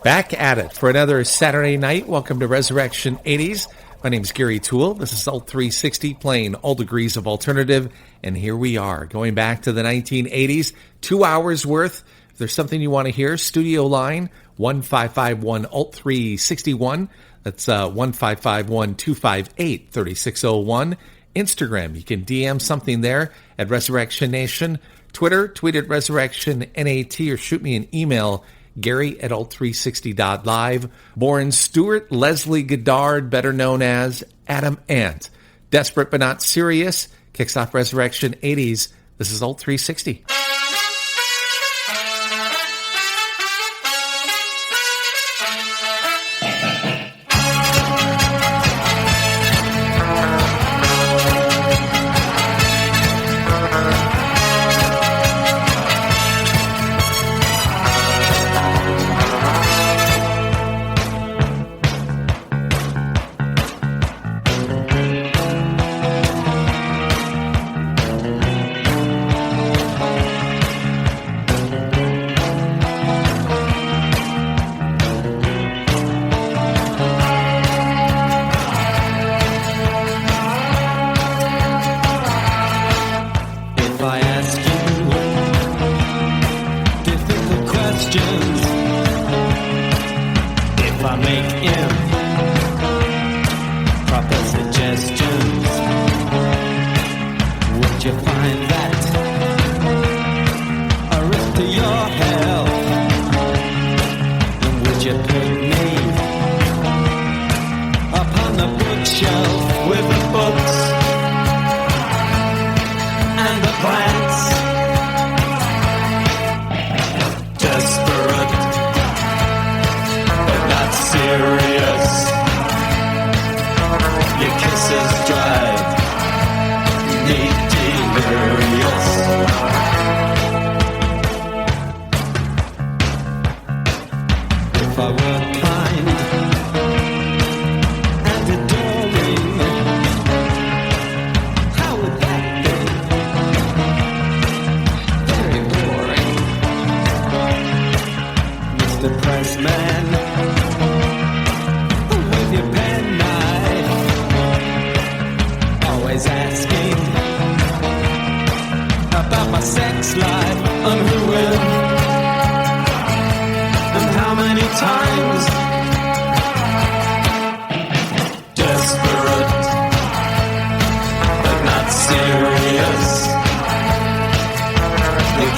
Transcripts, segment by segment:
Back at it for another Saturday night. Welcome to Resurrection 80s. My name is Gary Thull. This is Alt 360, playing all degrees of alternative. And here we are, going back to the 1980s, 2 hours worth. If there's something you want to hear, studio line 1551 Alt 361. That's 1551-258-3601. Instagram, you can DM something there at Resurrection Nation. Twitter, tweet at Resurrection NAT, or shoot me an email, Gary at alt360.live. Born Stuart Leslie Goddard, better known as Adam Ant. Desperate but not serious, kicks off Resurrection 80s. This is Alt 360.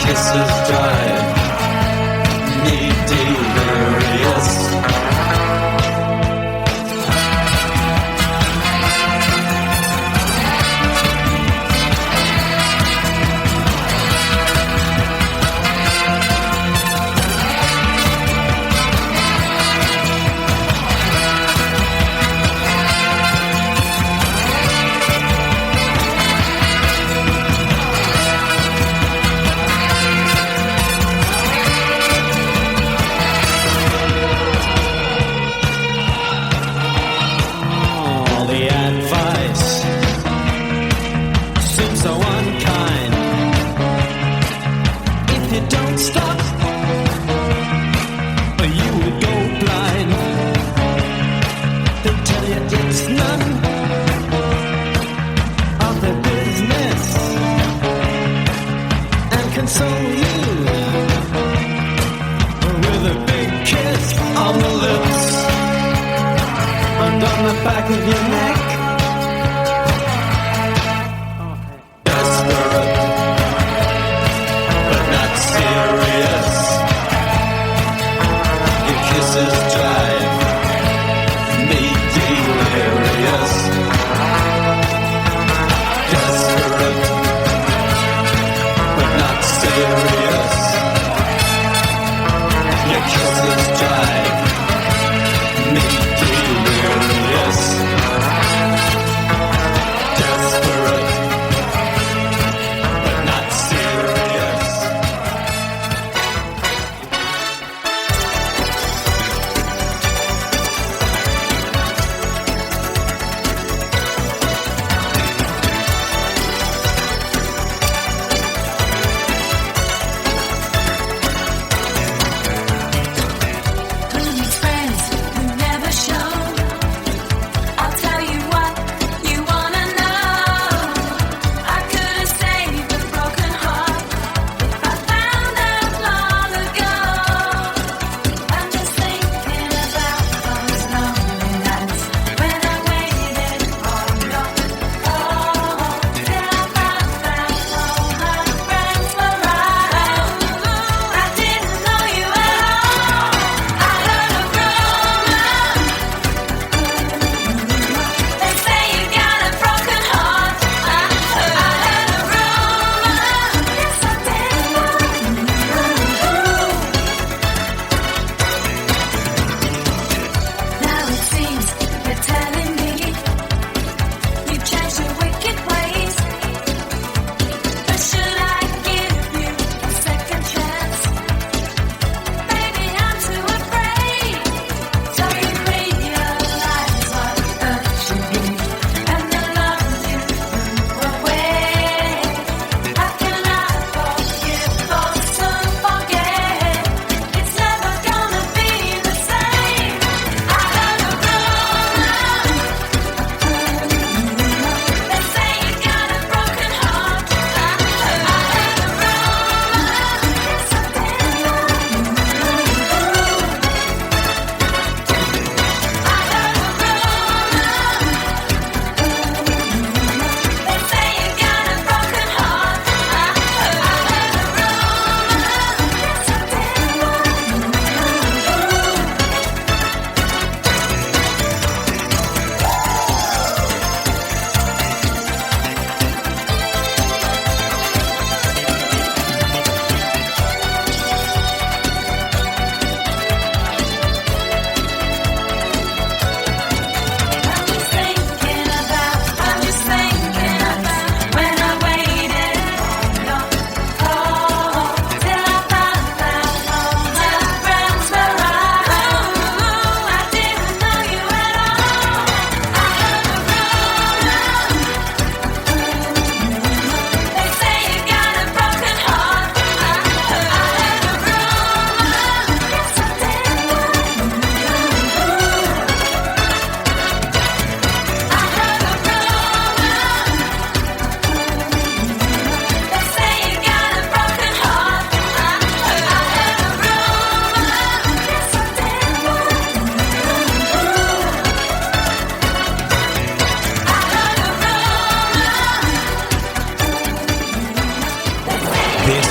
Kisses drive me delirious.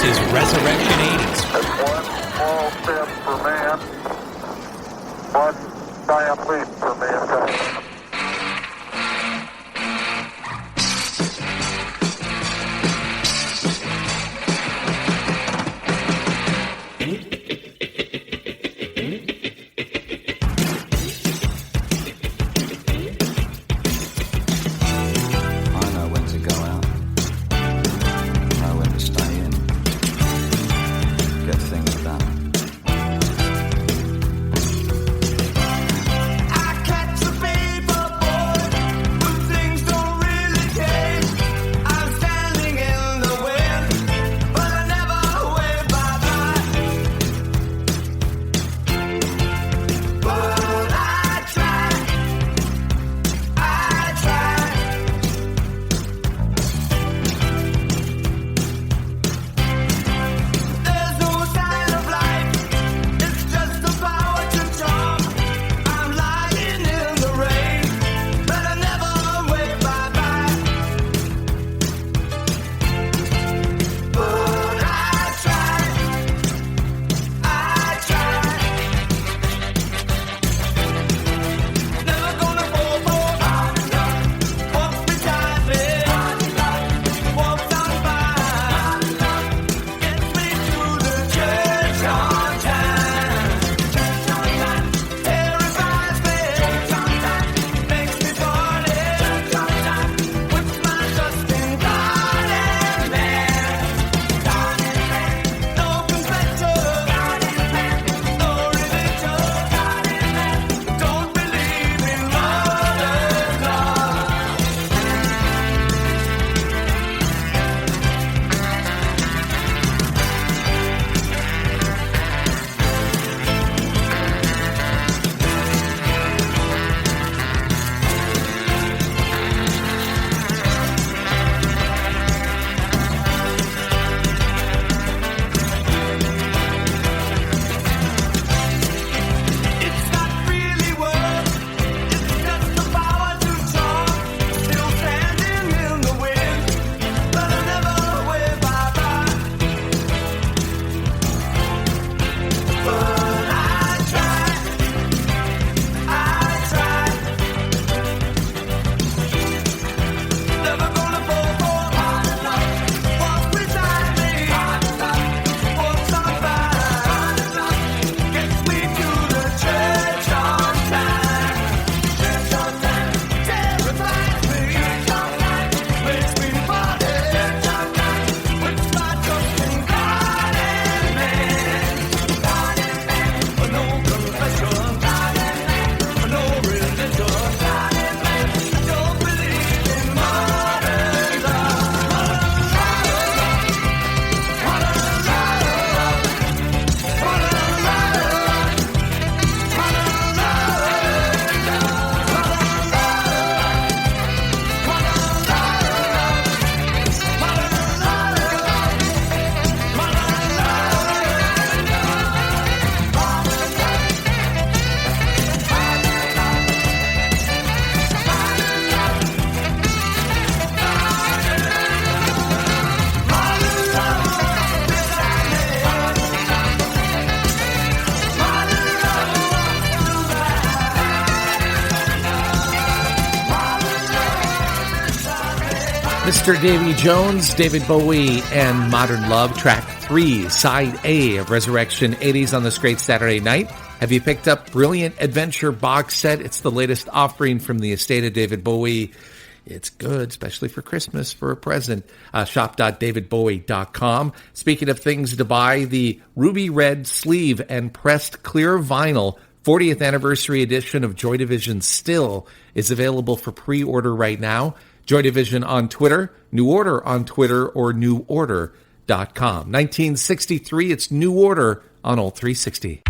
is Resurrection 80s. That's one small step for man, one giant leap for mankind. Mr. Davy Jones, David Bowie, and Modern Love, track 3, side A of Resurrection 80s on this great Saturday night. Have you picked up Brilliant Adventure box set? It's the latest offering from the estate of David Bowie. It's good, especially for Christmas, for a present. Shop.davidbowie.com. Speaking of things to buy, the ruby red sleeve and pressed clear vinyl 40th anniversary edition of Joy Division Still is available for pre-order right now. Joy Division on Twitter, New Order on Twitter, or neworder.com. 1963, it's New Order on Old 360.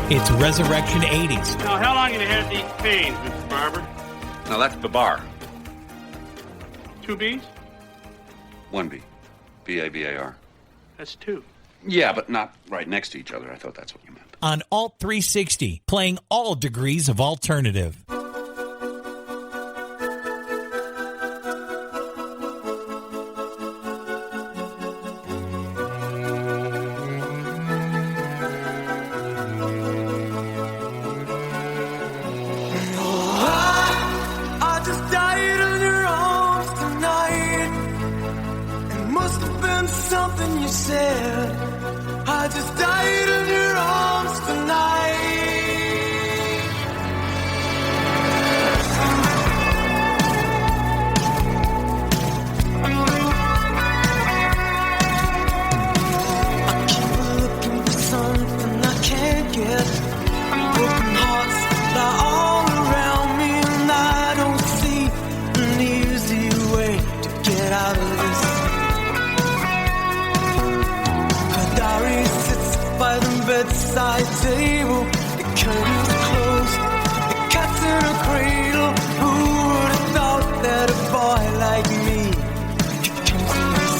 It's Resurrection 80s. Now, how long have you had these pains, Mr. Barber? Now that's the bar. 2 B's? 1 B. B-A-B-A-R. That's 2. Yeah, but not right next to each other. I thought that's what you meant. On Alt 360, playing all degrees of alternative. I just died in your arms tonight. It must have been something you said. I just died in your arms tonight. I keep looking for something I can't get. Broken hearts lie all around me, and I don't see an easy way to get out of this. Her diary sits by the bedside table. The curtains closed, the cat's in a cradle. Who would have thought that a boy like me could come to this?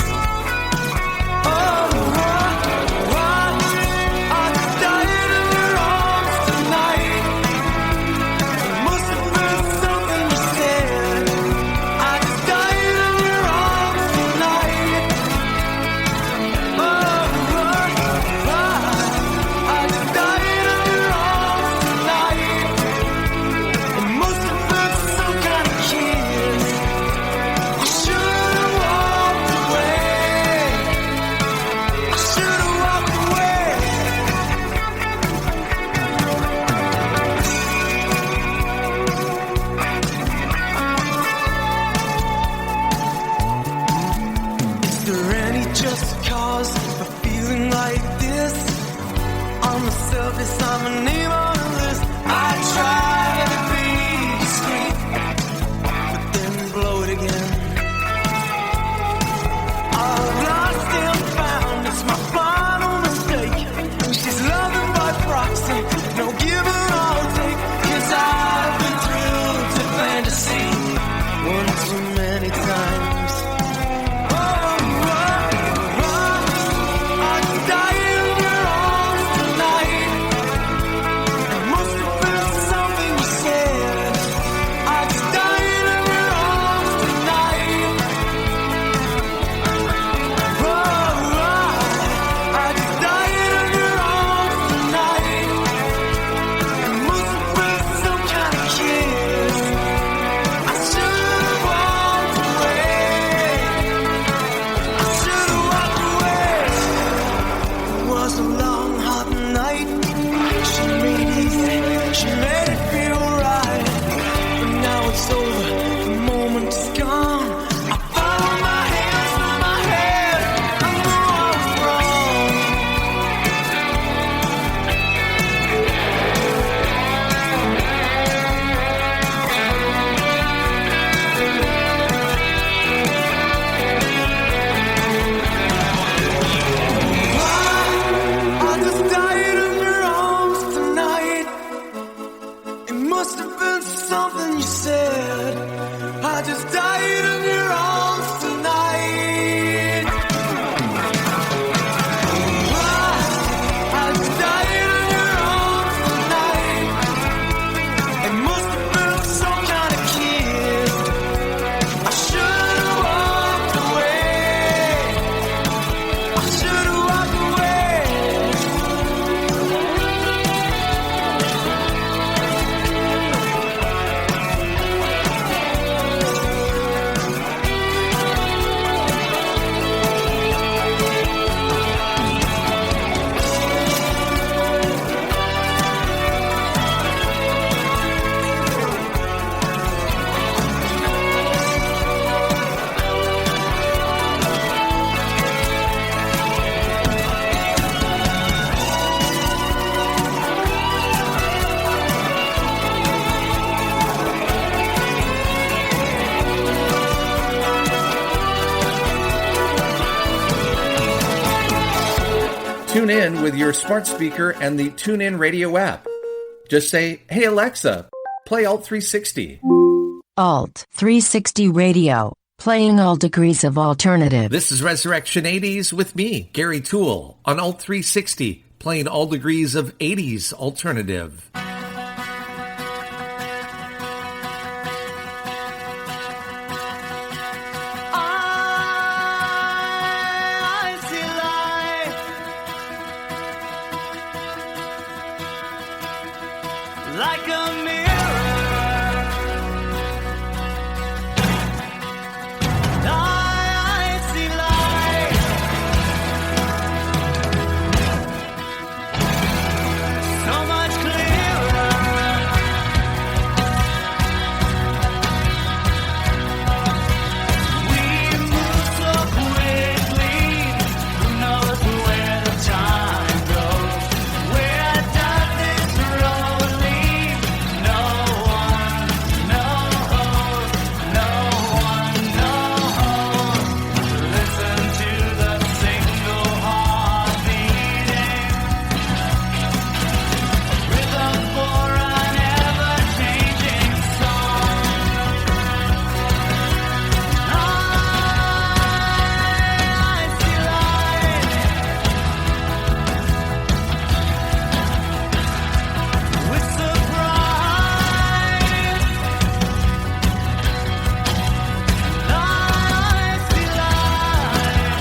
Oh, I just died in your arms tonight. It must have been something you said. I just died in your arms tonight. Oh, I just died in your arms tonight. It must have been some kind of kiss. I should have walked away. I should have walked away. Is there any just cause for feeling like this? On the surface, I'm a name on a list. I try to be discreet, but then blow it again. I've lost and found, it's my final mistake. She's loving by proxy, no give and I'll take. 'Cause I've been thrilled to fantasy one too many times. Oh, I died in your arms tonight. It must have been something Tune in with your smart speaker and the TuneIn Radio app. Just say, "Hey Alexa, play Alt 360." Alt 360 Radio, playing all degrees of alternative. This is Resurrection 80s with me, Gary Thull, on Alt 360, playing all degrees of 80s alternative. I see light like a mirror. I see light so much clearer. We move so quickly. Who knows where the time goes? Where does this road lead? No one knows. No one knows. Listen to the single heart beating. Rhythm for an ever-changing song. I see light with surprise. I see light.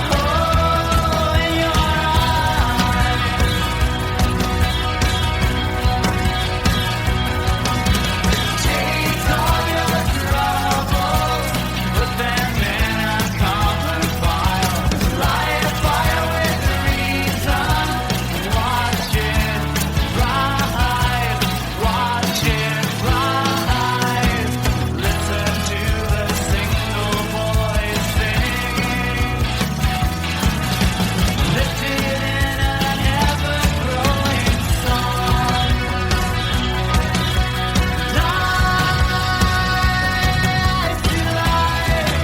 Oh, in your eyes. Take all your troubles, put them in a common file. Light a fire with reason. Watch it rise. Watch it rise. Listen to the single voice singing. Lifted in an ever-growing song. I see light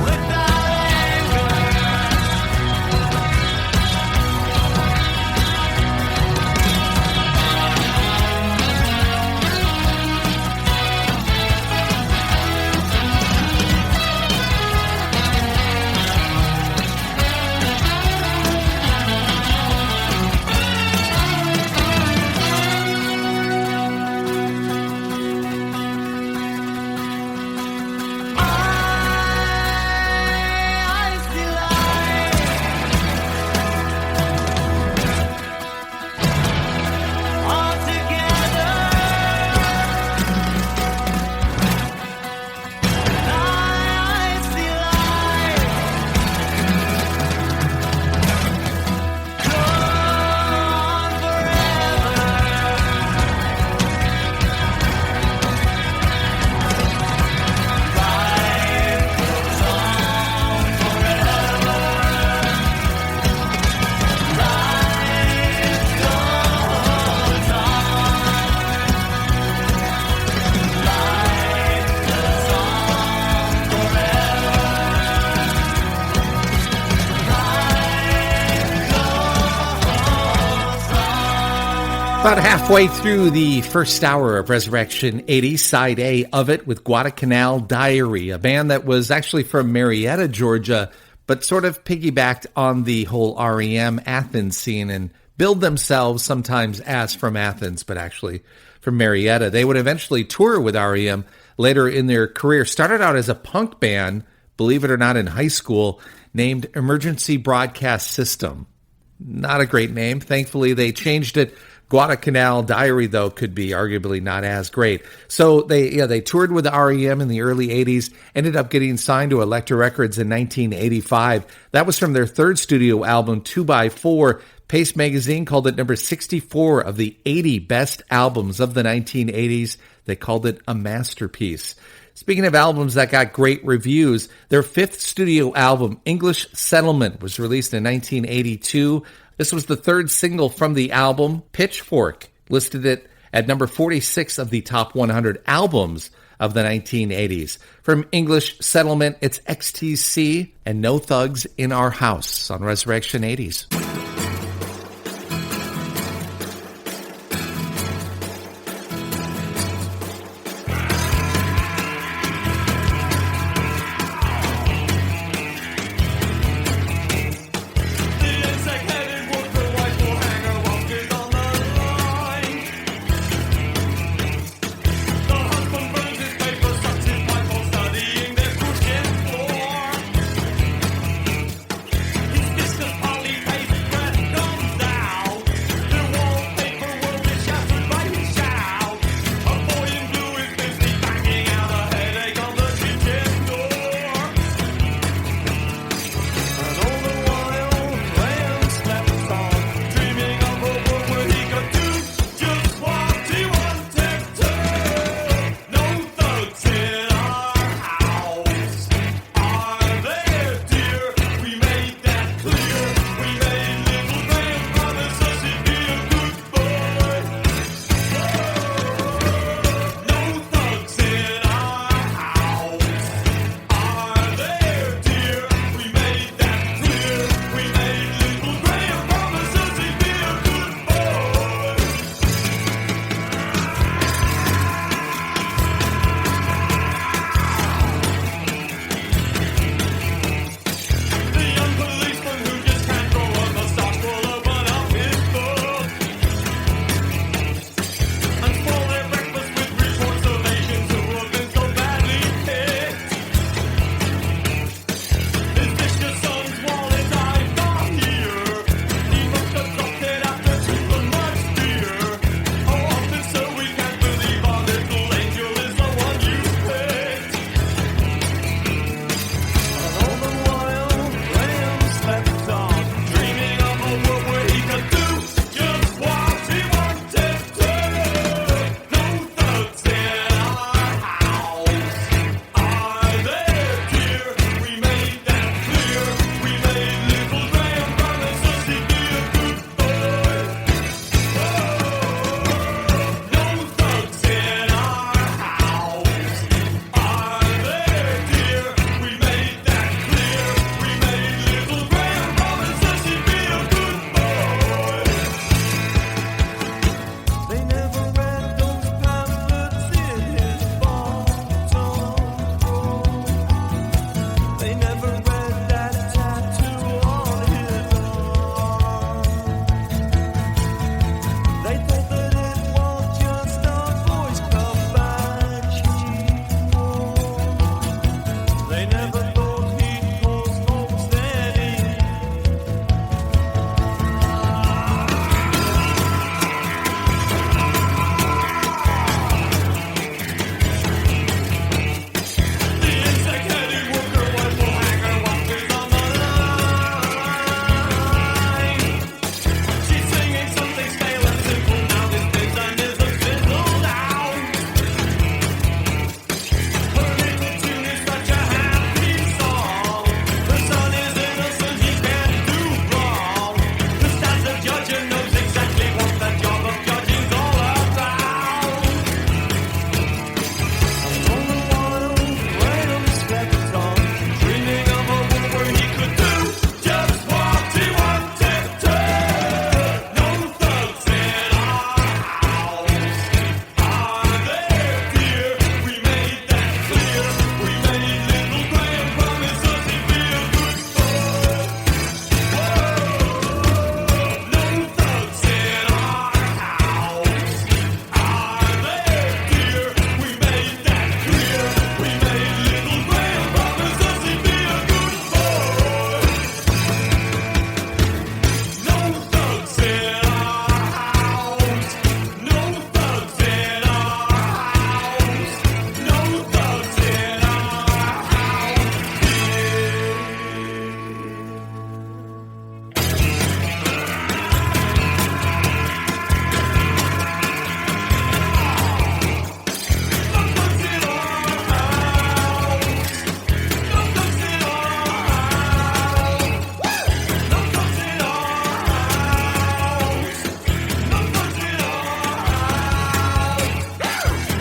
without anger. I see light all together. I see light. Go on About halfway through the first hour of Resurrection 80, side A of it with Guadalcanal Diary, a band that was actually from Marietta, Georgia, but sort of piggybacked on the whole REM Athens scene and billed themselves sometimes as from Athens, but actually from Marietta. They would eventually tour with REM later in their career. Started out as a punk band, believe it or not, in high school, named Emergency Broadcast System. Not a great name. Thankfully, they changed it. Guadalcanal Diary, though, could be arguably not as great. So they toured with REM in the early 80s, ended up getting signed to Elektra Records in 1985. That was from their third studio album, 2x4. Pace Magazine called it number 64 of the 80 best albums of the 1980s. They called it a masterpiece. Speaking of albums that got great reviews, their fifth studio album, English Settlement, was released in 1982. This was the third single from the album. Pitchfork listed it at number 46 of the top 100 albums of the 1980s. From English Settlement, it's XTC and No Thugs in Our House on Resurrection 80s. His business partly pays his rent.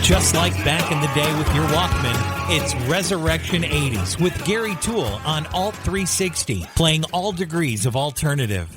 Just like back in the day with your Walkman, it's Resurrection 80s with Gary Toole on Alt 360, playing all degrees of alternative.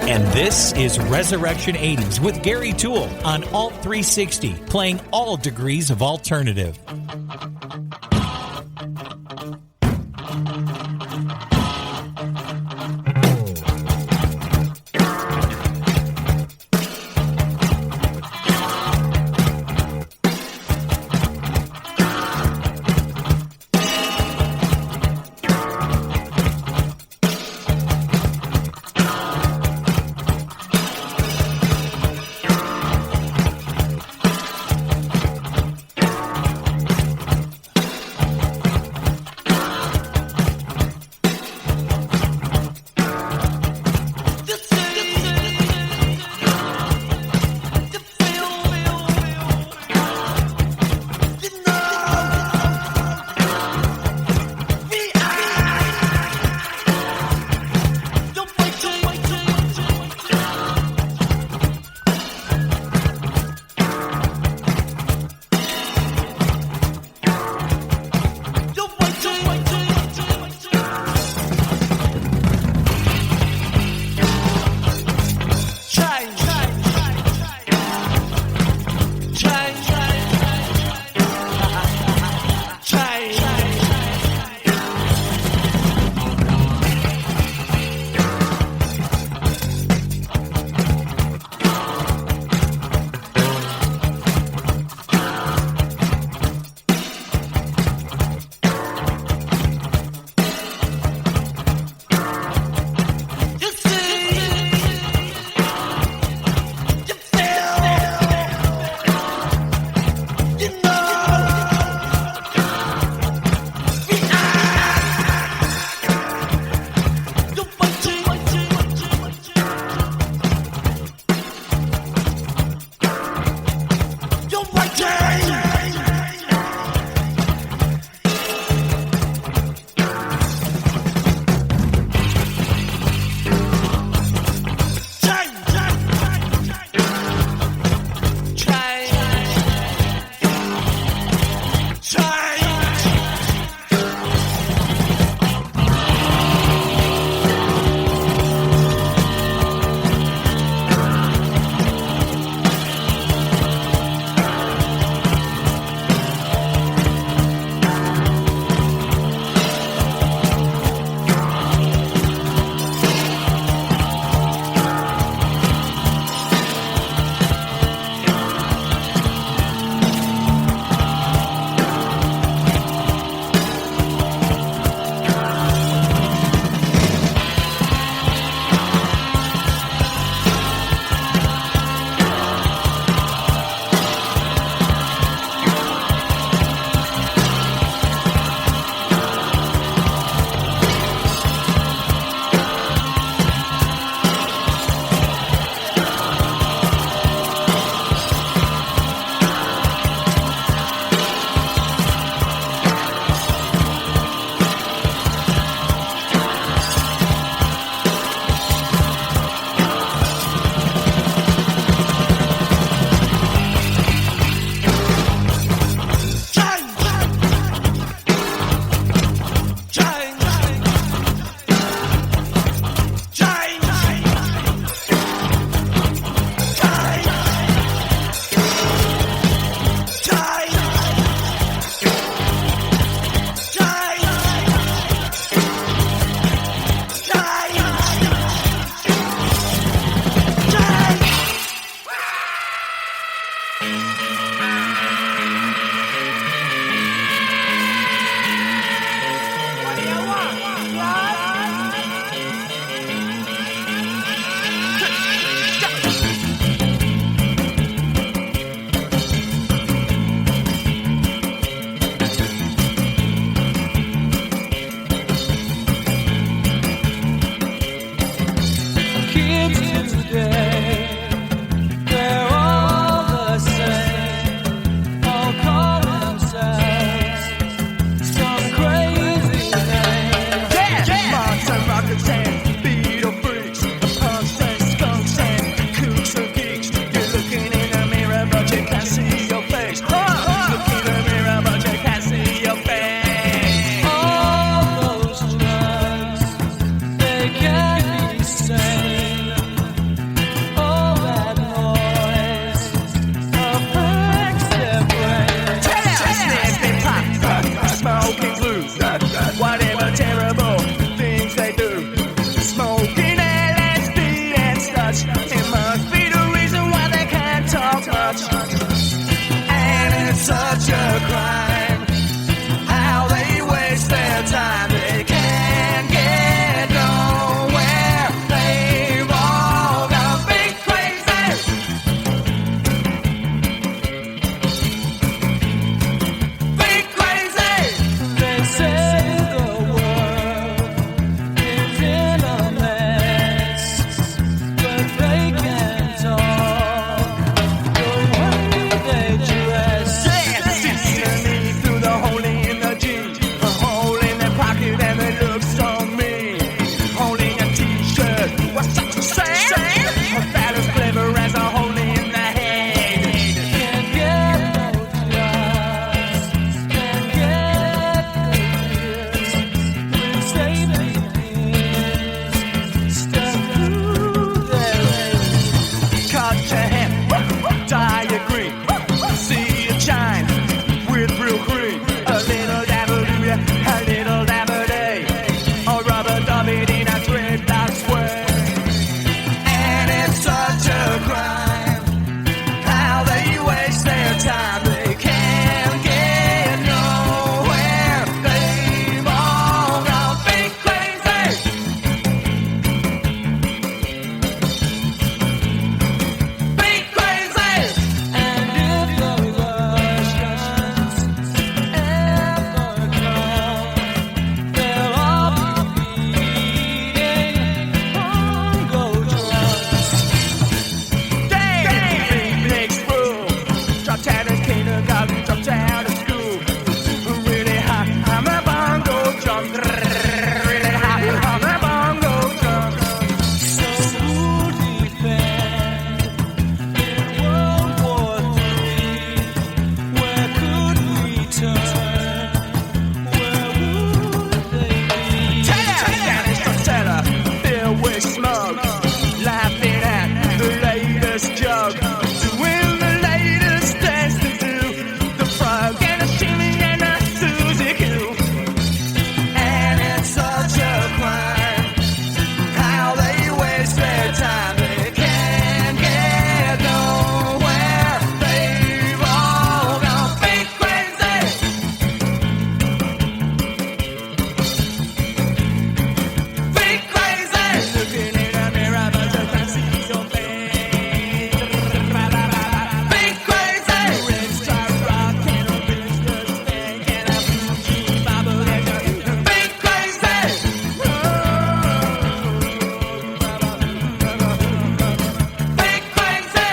And this is Resurrection 80s with Gary Toole on Alt 360, playing all degrees of alternative.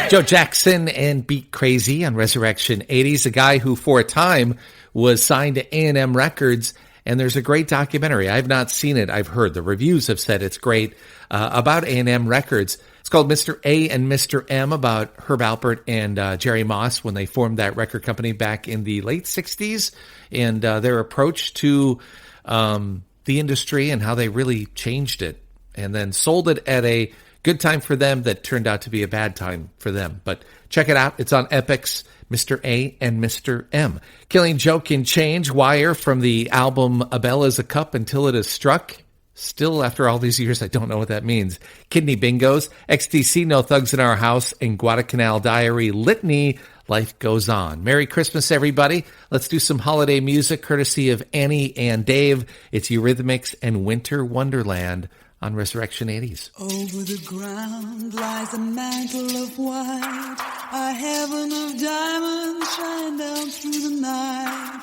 Joe Jackson and Beat Crazy on Resurrection 80s, a guy who for a time was signed to A&M Records, and there's a great documentary. I've not seen it. I've heard the reviews have said it's great, about A&M Records. It's called Mr. A and Mr. M, about Herb Alpert and Jerry Moss when they formed that record company back in the late 60s, and their approach to the industry and how they really changed it and then sold it at a good time for them that turned out to be a bad time for them. But check it out. It's on Epix, Mr. A and Mr. M. Killing Joke and Change, Wire from the album A Bell is a Cup Until It Is Struck. Still, after all these years, I don't know what that means. Kidney Bingos, XTC, No Thugs in Our House, and Guadalcanal Diary, Litany, Life Goes On. Merry Christmas, everybody. Let's do some holiday music courtesy of Annie and Dave. It's Eurythmics and Winter Wonderland on Resurrection 80s. Over the ground lies a mantle of white, a heaven of diamonds shine down through the night.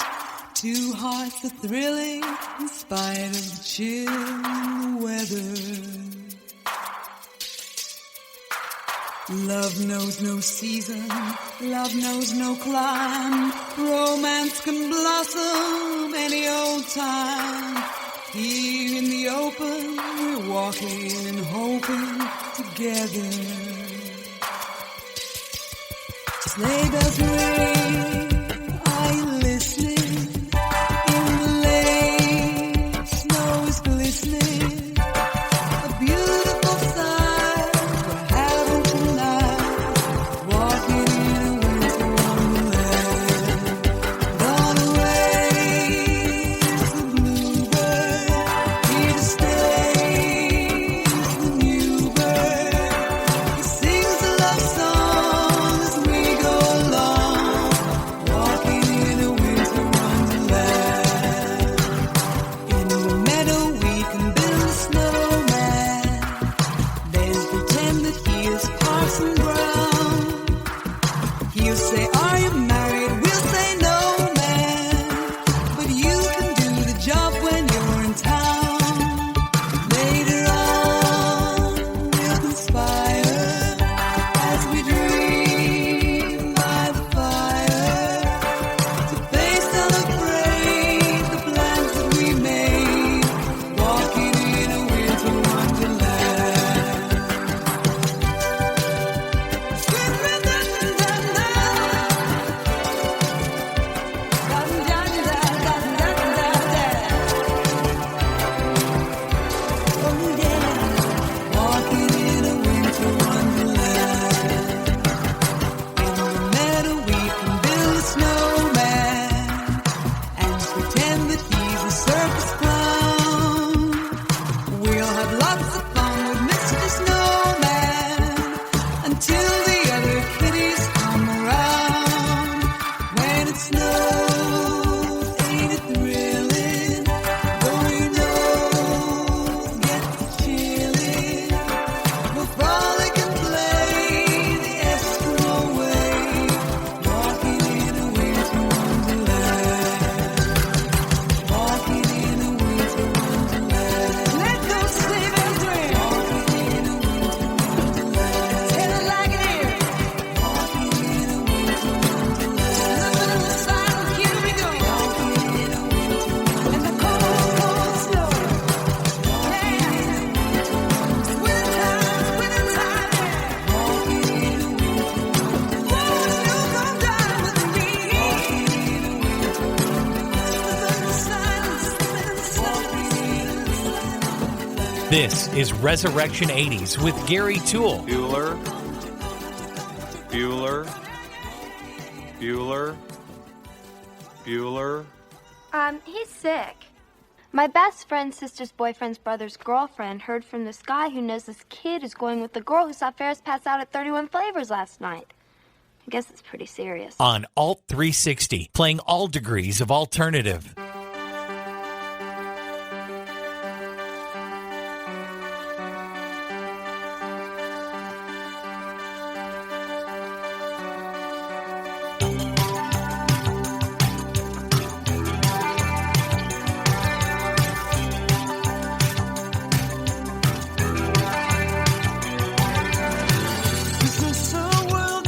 Two hearts are thrilling in spite of the chill in the weather. Love knows no season, love knows no clime. Romance can blossom any old time. Here in the open, we're walking and hoping together. Just sleigh bells ring, are you listening? In the lane, snow is glistening. A beautiful sight we're having tonight. Walking in a winter wonderland. Gone away is the bluebird. Here to stay is the new bird. He sings a love song as we go along. Walking in a winter wonderland. In the meadow we can build a snowman. Then pretend that he is Parson Brown. He'll say, are you married? We'll say, no, man. But you can do the job when you're in town. Later on, we'll conspire as we dream by the fire to face unafraid the plans that we made. Walking in a winter wonderland. Walking in a winter wonderland. In the meadow we can build a snowman and pretend that he's a circus clown. We'll have lots of fun with Mr. Snowman until the other kitties come around. When it snows, ain't it thrilling? Though your nose gets chilly, we'll frolic and play the Eskimo way. Walking in a winter wonderland. Walking in a winter wonderland. Let those sleigh bells ring. Walking in a winter wonderland. Tell it like it is. Walking in a winter wonderland. Listen to the silence, here we go. Walking in a winter wonderland. And the cold, cold snow. Walking in a winter wonderland. Winter time, yeah. Walking in a winter wonderland. Oh, snow come down with the rain. Walking in a winter wonderland. Listen to the silence, This is Resurrection 80s with Gary Toole. Bueller. Bueller. Bueller. Bueller. He's sick. My best friend's sister's boyfriend's brother's girlfriend heard from this guy who knows this kid is going with the girl who saw Ferris pass out at 31 Flavors last night. I guess it's pretty serious. On Alt 360, playing all degrees of alternative. Is this a world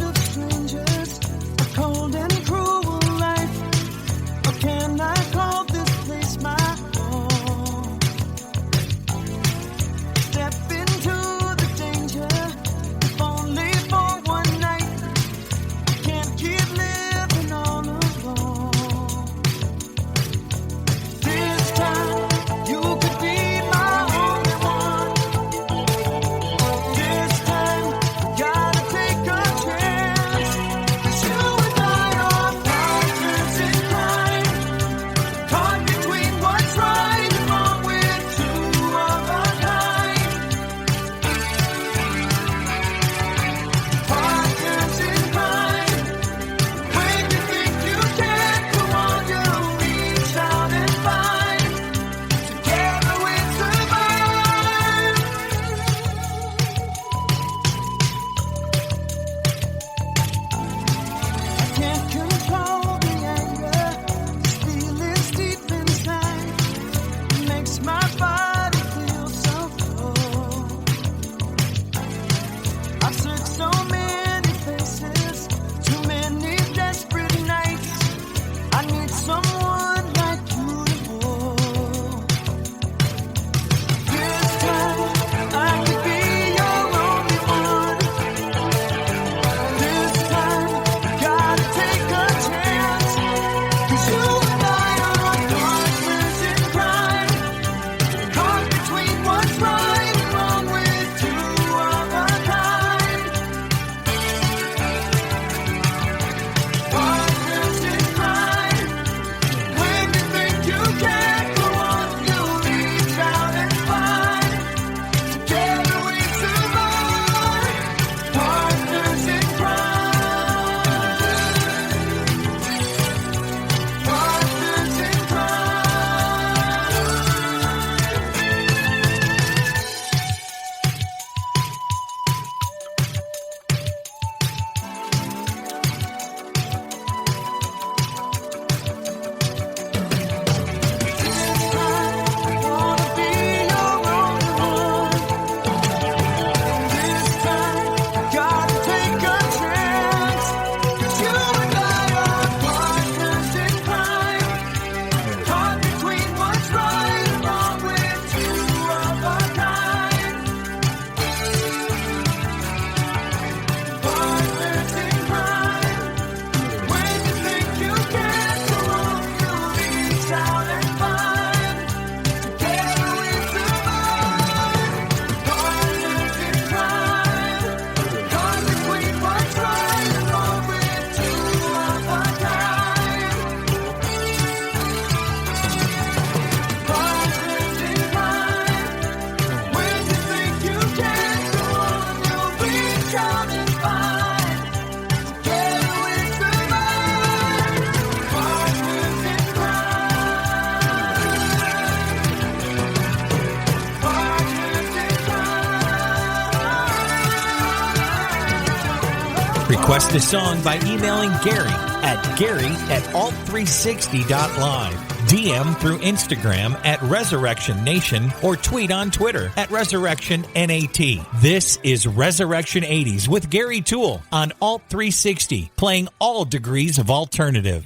Request a song by emailing Gary@alt360.live. DM through Instagram @Resurrection Nation or tweet on Twitter @ResurrectionNAT. This is Resurrection 80s with Gary Toole on Alt 360, playing all degrees of alternative.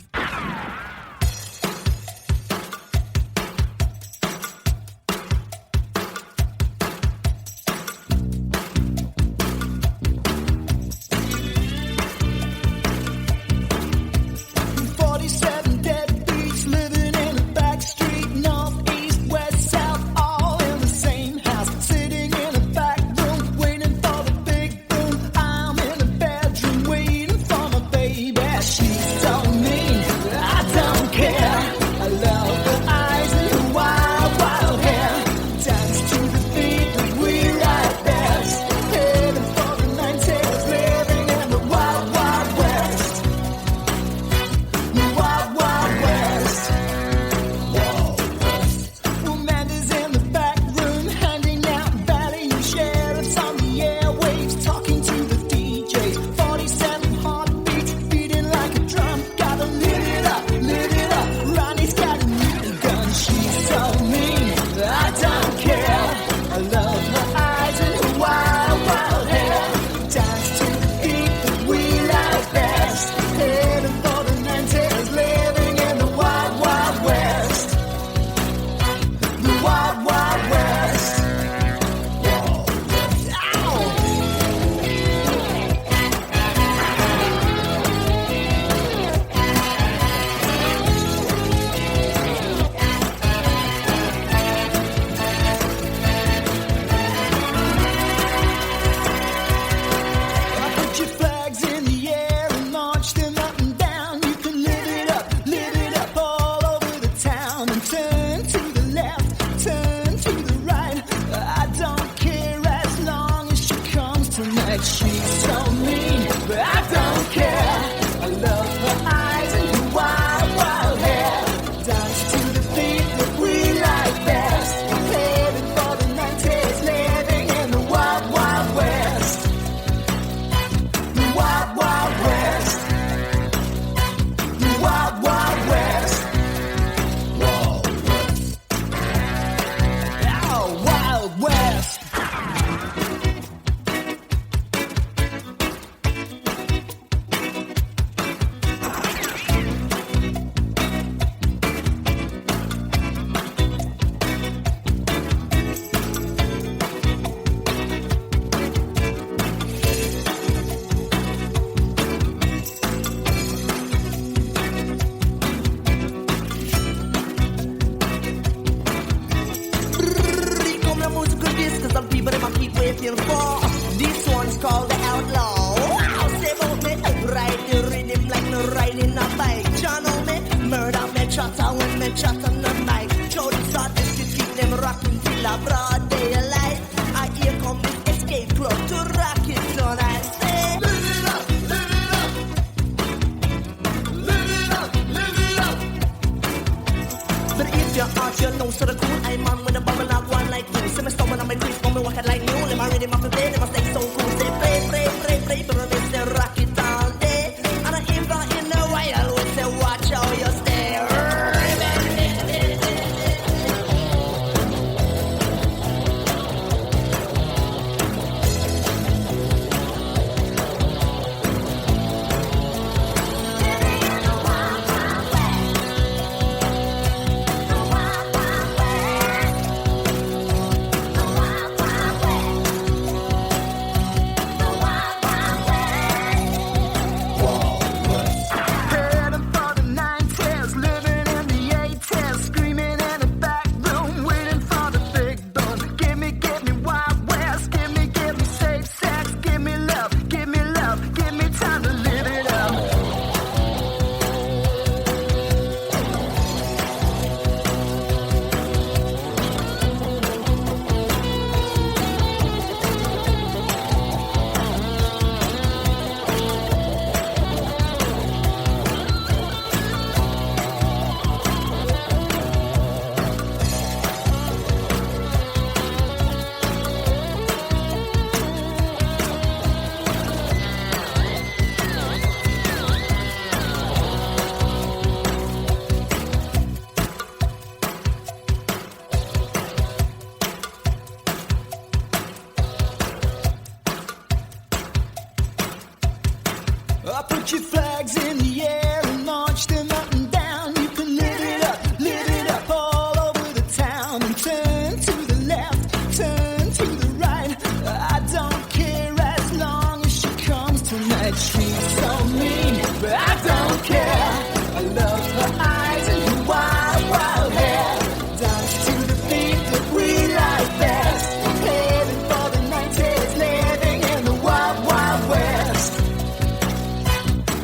Put your flags in the air and launch them up and down. You can lift it up all over the town. And turn to the left, turn to the right. I don't care as long as she comes tonight. She's so mean, but I don't care. I love her eyes and her wild, wild hair. Dance to the beat that we like best. Heading for the 90s, living in the wild, wild west.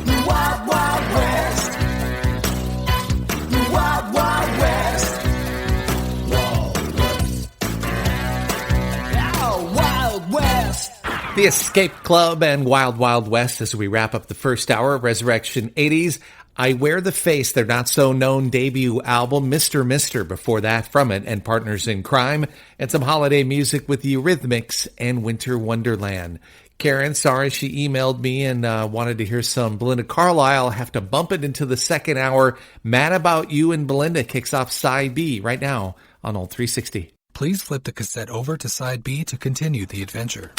The wild, wild west. The wild, wild west. Oh, wild west. The Escape Club and Wild Wild West as we wrap up the first hour of Resurrection 80s. I Wear the Face, their not-so-known debut album, Mr. Mister, before that from it, and Partners in Crime, and some holiday music with the Eurythmics and Winter Wonderland. Karen, sorry, she emailed me and wanted to hear some Belinda Carlisle. Have to bump it into the second hour. Mad About You and Belinda kicks off Side B right now on Old 360. Please flip the cassette over to Side B to continue the adventure.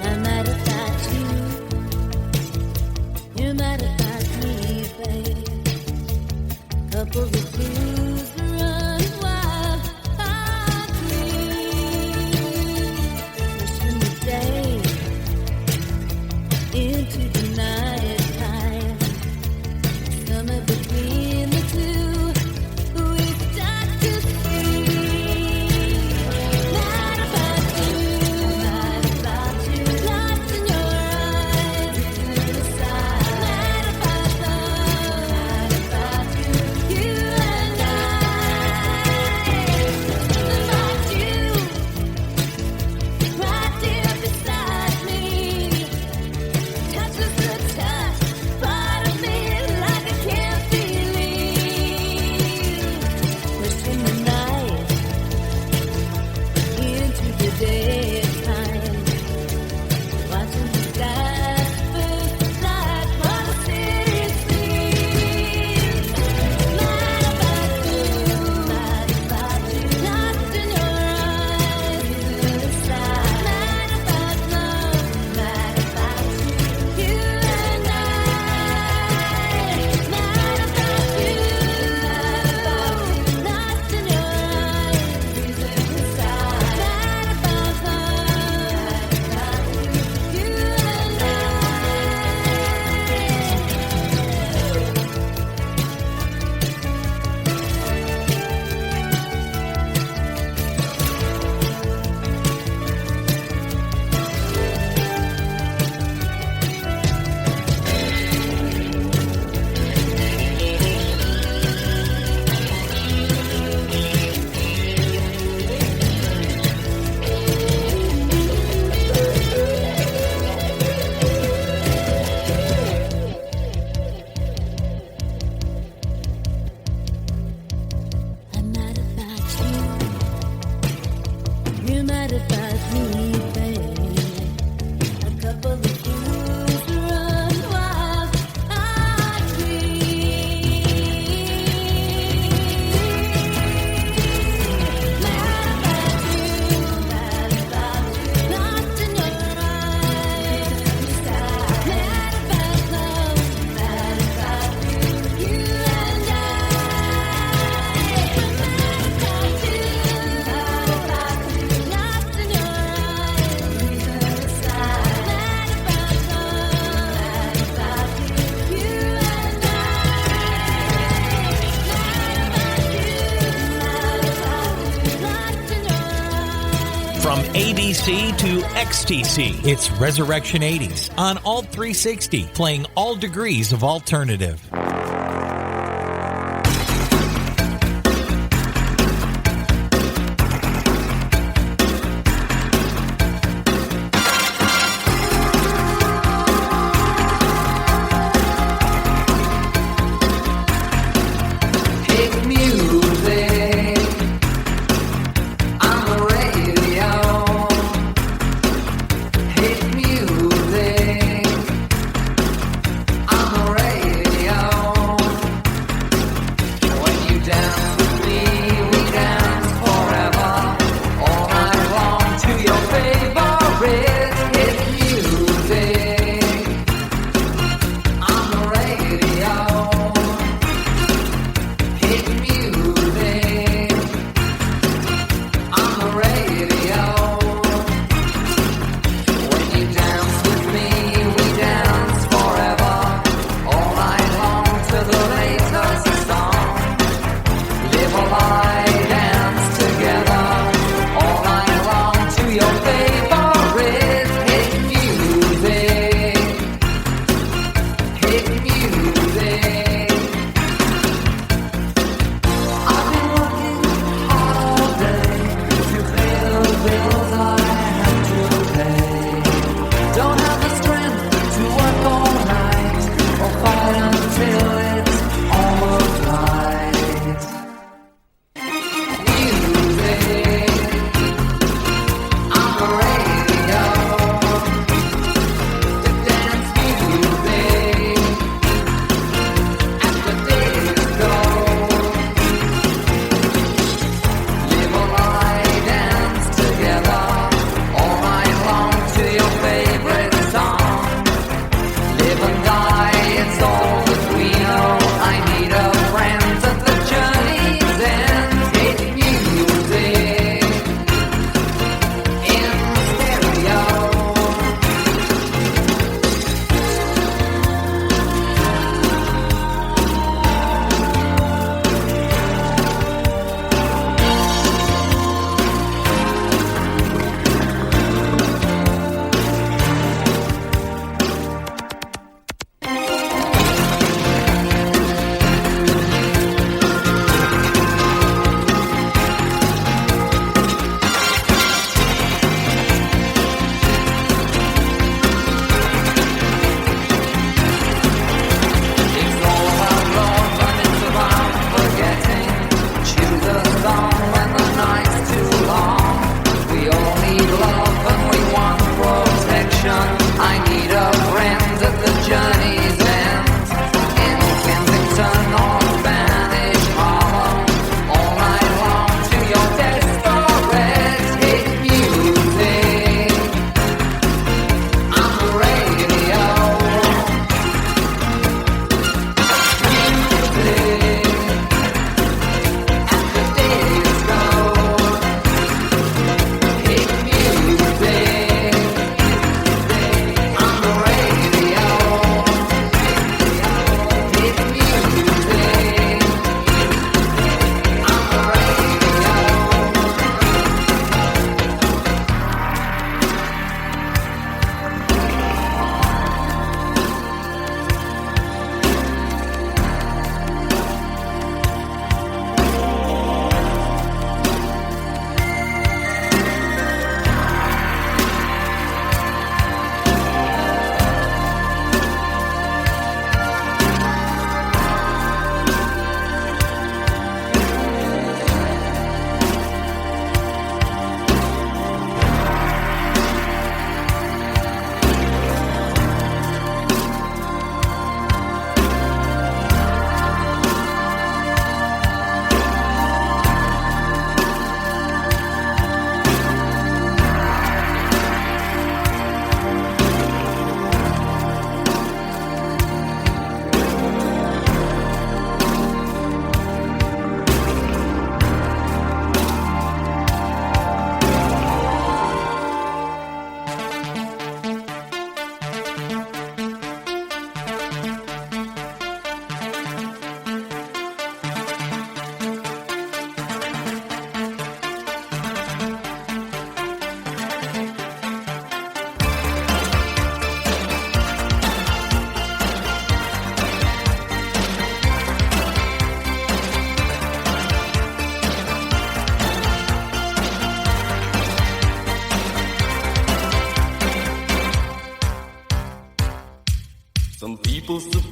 I'm mad about you. You're mad about me, babe. Couple of blues run wild, hot wishing the day into the night time. Somewhere between the two, we start to see. Mad about you, lost in your eyes, to the side. Mad about love, you and I. About you, right here beside me. Touch us the touch, part of me like I can't believe. Wishing the night into the daytime, watching the skies first light on the city streets. Mad about you, lost in your eyes, to the side. Mad about love, mad about you and I. Mad about you, lost in your eyes, to the side. Mad about love, you and I. I'm mad about you. You're mad about me, babe. A couple of fools run wild, hot Mad about you, lost in your eyes, mad about love, mad about you and I. Lost in your From ABC to XTC, it's Resurrection 80s on Alt 360, playing all degrees of alternative. Hit music.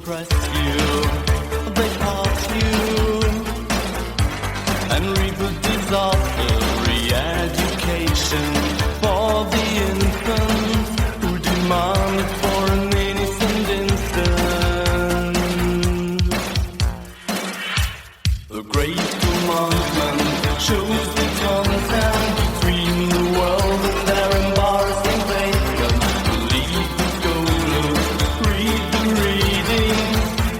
press you, they part you, and reap a disaster. Re-education for the infants who demand it for an innocent instant. The great commandment shows the content between the world and their embarrassing vacant. Believe the scholars, read the reading,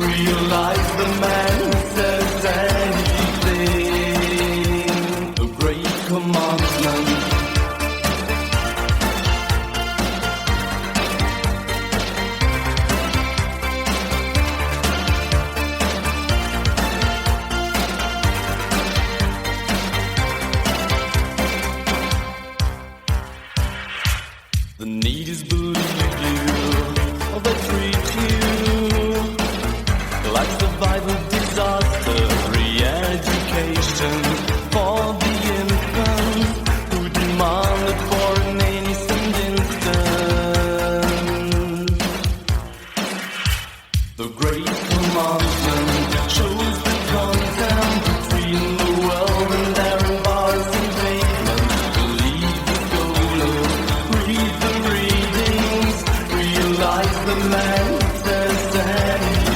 realize the man who says anything. The great commandment. The need is believe you, or they treat you like survival disaster. Re-education for the infants who demand it for an innocent instant. The great commandment shows the content between the world and their embarrassing pavement. Believe the scholars, read the readings, realize the man says anything.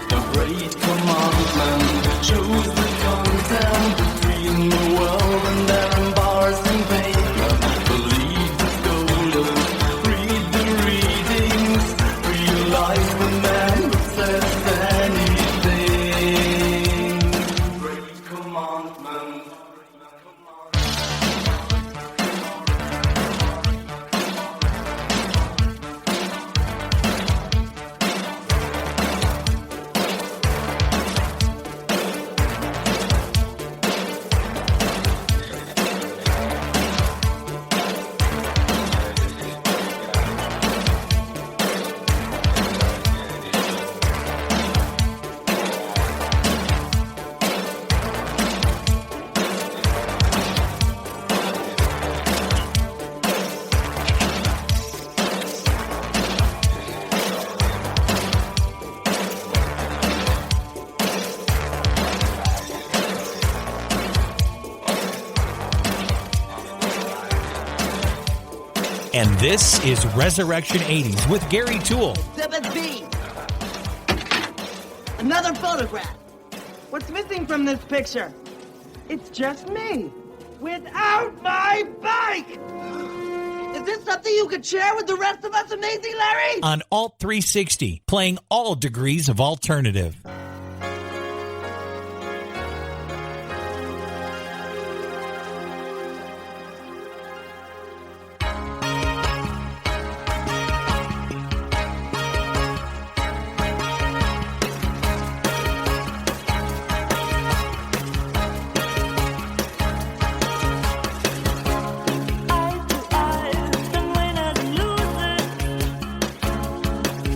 The great commandment shows the content between the world and their embarrassing pavement. Believe the scholars, read the readings, realize the man who says anything. Great commandment. And this is Resurrection 80s with Gary Toole. Exhibit B. Another photograph. What's missing from this picture? It's just me. Without my bike! Is this something you could share with the rest of us, Amazing Larry? On Alt 360, playing all degrees of alternative.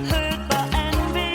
Hurt by envy,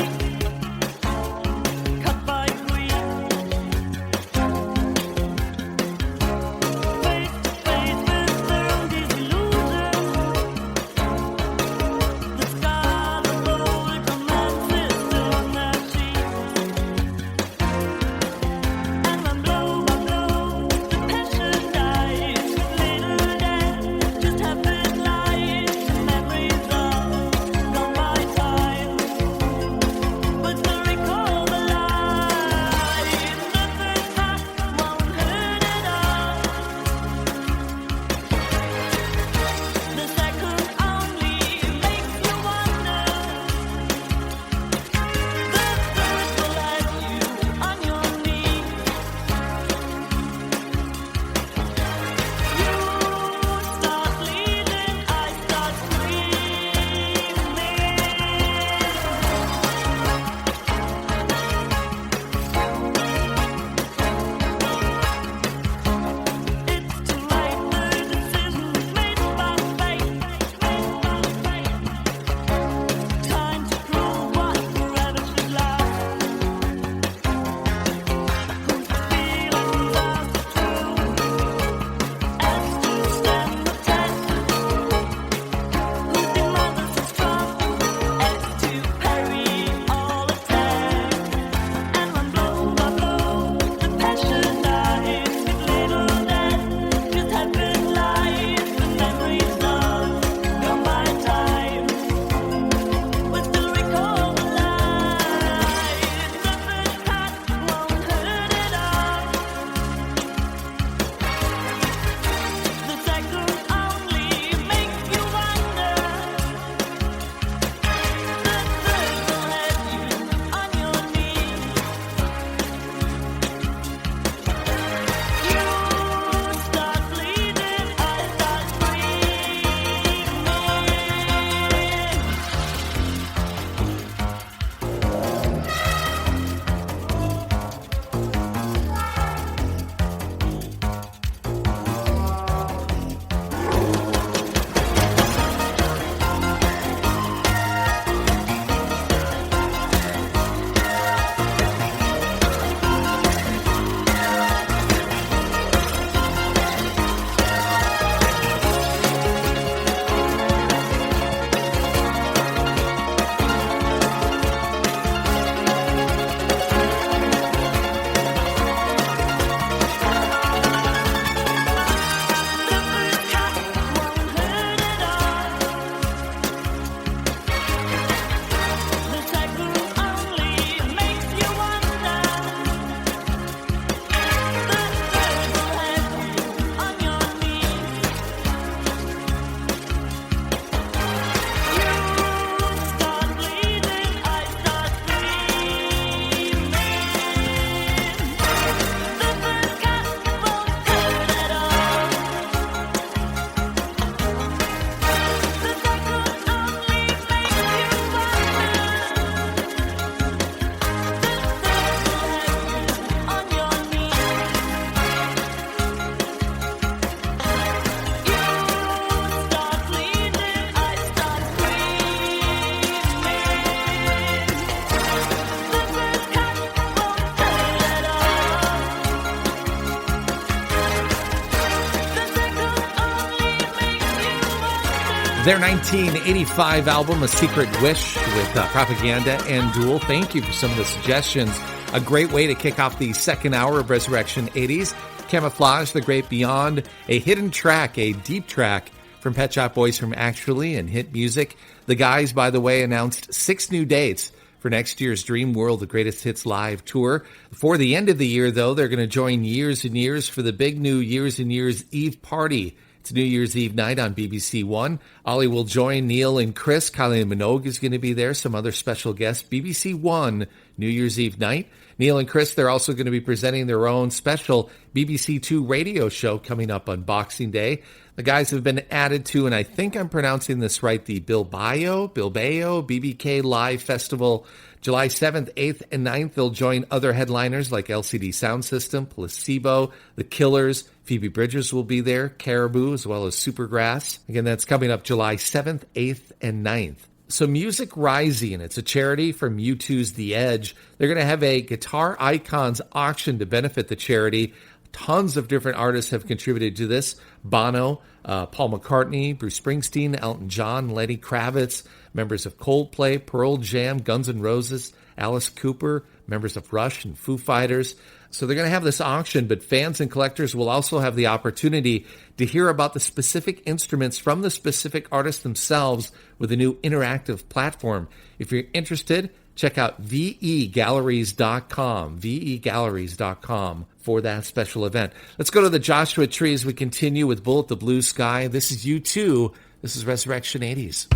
Their 1985 album, A Secret Wish, with Propaganda and Duel. Thank you for some of the suggestions. A great way to kick off the second hour of Resurrection 80s. Camouflage, The Great Beyond, a hidden track, a deep track from Pet Shop Boys from Actually and Hit Music. The guys, by the way, announced 6 new dates for next year's Dream World, the Greatest Hits Live Tour. For the end of the year, though, they're going to join Years and Years for the big new Years and Years Eve party. It's New Year's Eve night on BBC One. Ollie will join Neil and Chris. Kylie Minogue is going to be there. Some other special guests. BBC One, New Year's Eve night. Neil and Chris, they're also going to be presenting their own special BBC Two radio show coming up on Boxing Day. The guys have been added to, and I think I'm pronouncing this right, the Bilbao BBK Live Festival. July 7th, 8th, and 9th, they'll join other headliners like LCD Sound System, Placebo, The Killers. Phoebe Bridgers will be there, Caribou, as well as Supergrass. Again, that's coming up July 7th, 8th, and 9th. So Music Rising, it's a charity from U2's The Edge. They're going to have a Guitar Icons auction to benefit the charity. Tons of different artists have contributed to this. Bono, Paul McCartney, Bruce Springsteen, Elton John, Lenny Kravitz, members of Coldplay, Pearl Jam, Guns N' Roses, Alice Cooper, members of Rush and Foo Fighters. So they're going to have this auction, but fans and collectors will also have the opportunity to hear about the specific instruments from the specific artists themselves with a new interactive platform. If you're interested, check out vegalleries.com for that special event. Let's go to the Joshua Tree as we continue with Bullet the Blue Sky. This is U2. This is Resurrection 80s.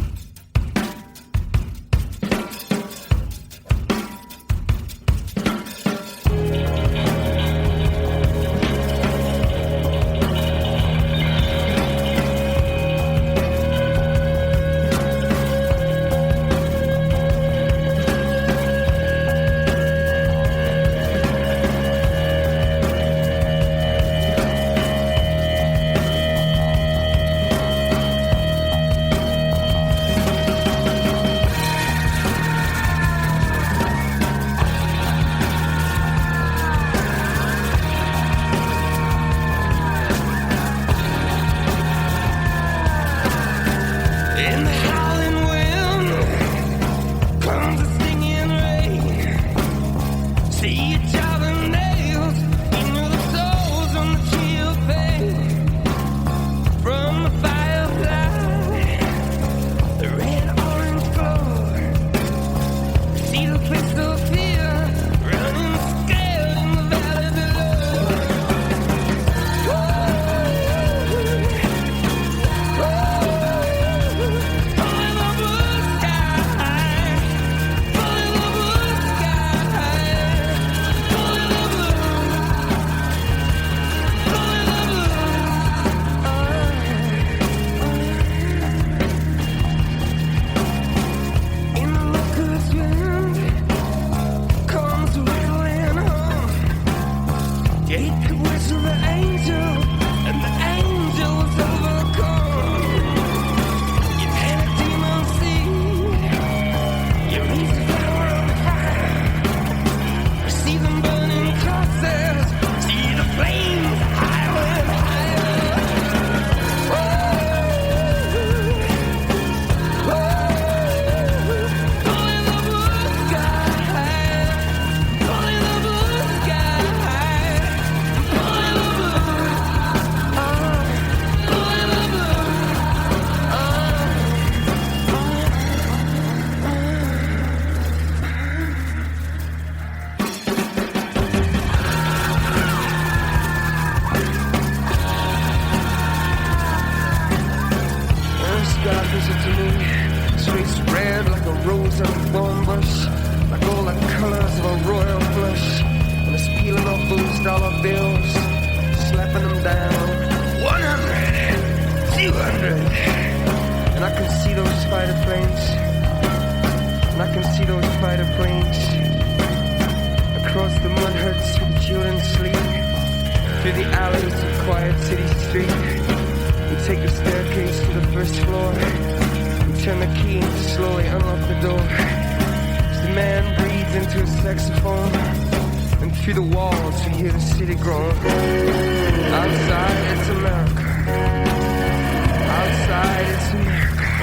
Outside, it's America.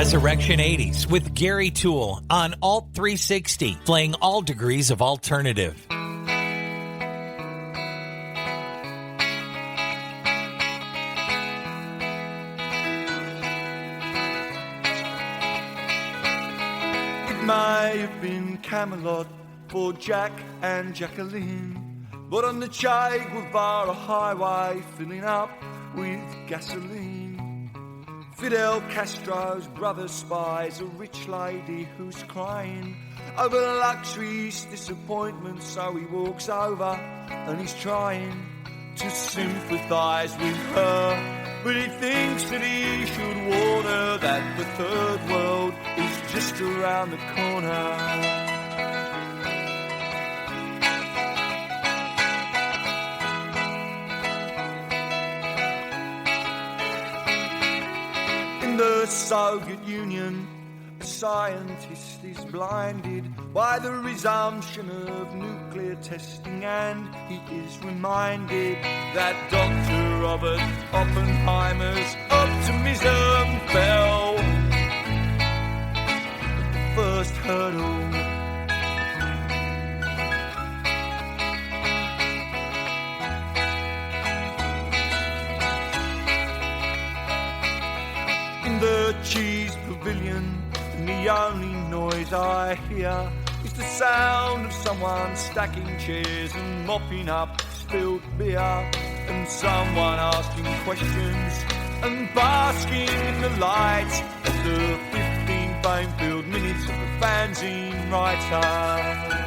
Resurrection 80s with Gary Toole on Alt 360, playing all degrees of alternative. It may have been Camelot for Jack and Jacqueline, but on the Che Guevara highway filling up with gasoline. Fidel Castro's brother spies a rich lady who's crying over luxury's disappointment, so he walks over and he's trying to sympathise with her, but he thinks that he should warn her that the third world is just around the corner. The Soviet Union, a scientist is blinded by the resumption of nuclear testing, and he is reminded that Dr. Robert Oppenheimer's optimism fell at the first hurdle. In the cheese pavilion, and the only noise I hear is the sound of someone stacking chairs and mopping up spilled beer, and someone asking questions and basking in the lights of the 15 fame-filled minutes of the fanzine writer.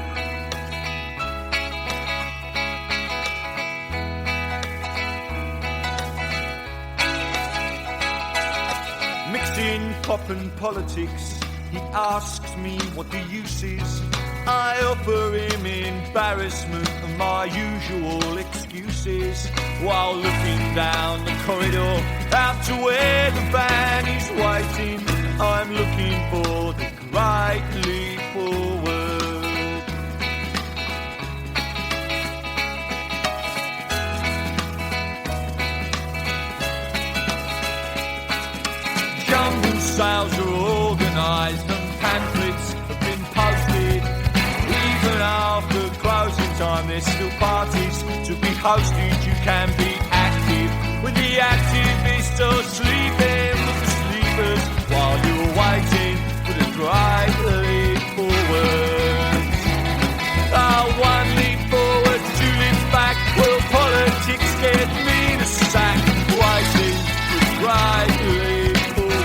In pop and politics, he asks me what the use is. I offer him embarrassment and my usual excuses, while looking down the corridor out to where the van is waiting. I'm looking for the great leap forward. Sales are organised and pamphlets have been posted. Even after closing time, there's still parties to be hosted. You can be active with the activists or sleeping with the sleepers while you're waiting for the great leap forward. One leap forward, two leaps back. Will politics get me the sack? Waiting for the great leap forward.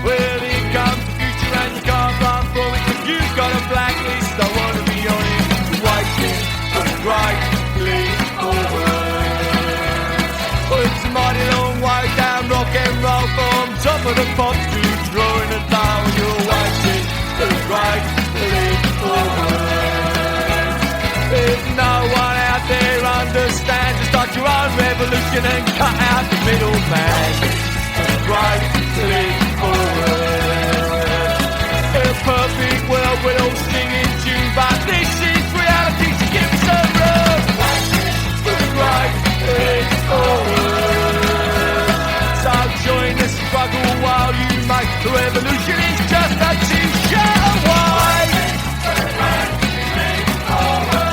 Well, here comes the future and you can't run from it. If you've got a blacklist, I want to be on it. Waiting for the great leap forward. Well, it's a mighty long way down rock and roll from top of the pops to drawing a down. You're waiting for the great leap forward. If no one out there understands, just start your own revolution and cut out the middleman. The great leap forward. In a perfect world we'll all sing in tune, but this is reality, so give me some room. For the great leap forward. So join the struggle while you make the revolution is just a t-shirt away. For the great leap forward.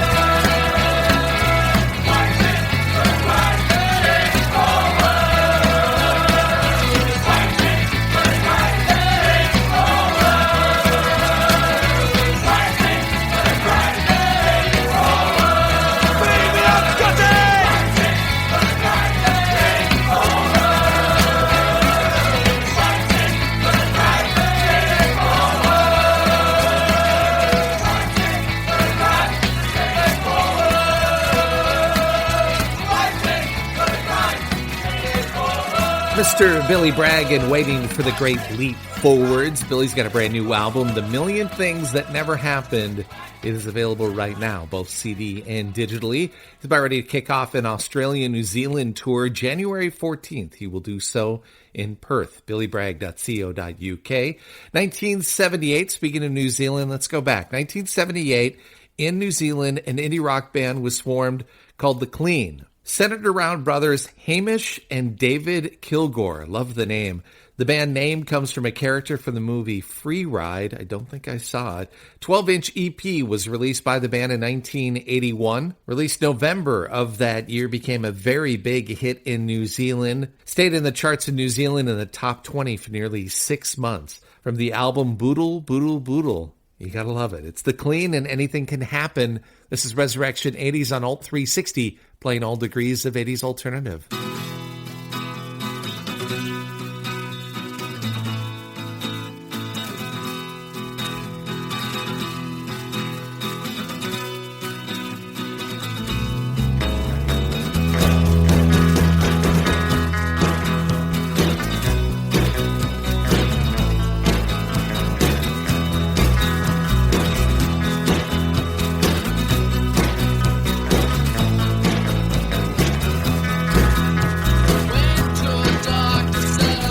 Mr. Billy Bragg and Waiting for the Great Leap Forwards. Billy's got a brand new album, The Million Things That Never Happened. It is available right now, both CD and digitally. He's about ready to kick off an Australia-New Zealand tour January 14th. He will do so in Perth, billybragg.co.uk. 1978, speaking of New Zealand, let's go back. 1978, in New Zealand, an indie rock band was formed called The Clean. Centered around brothers Hamish and David Kilgore. Love the name. The band name comes from a character from the movie Free Ride. I don't think I saw it. 12-inch EP was released by the band in 1981. Released November of that year, became a very big hit in New Zealand. Stayed in the charts in New Zealand in the top 20 for nearly 6 months. From the album Boodle, Boodle, Boodle. You gotta love it. It's The Clean and Anything Can Happen. This is Resurrection 80s on Alt 360, playing all degrees of 80s alternative. Went to a doctor, said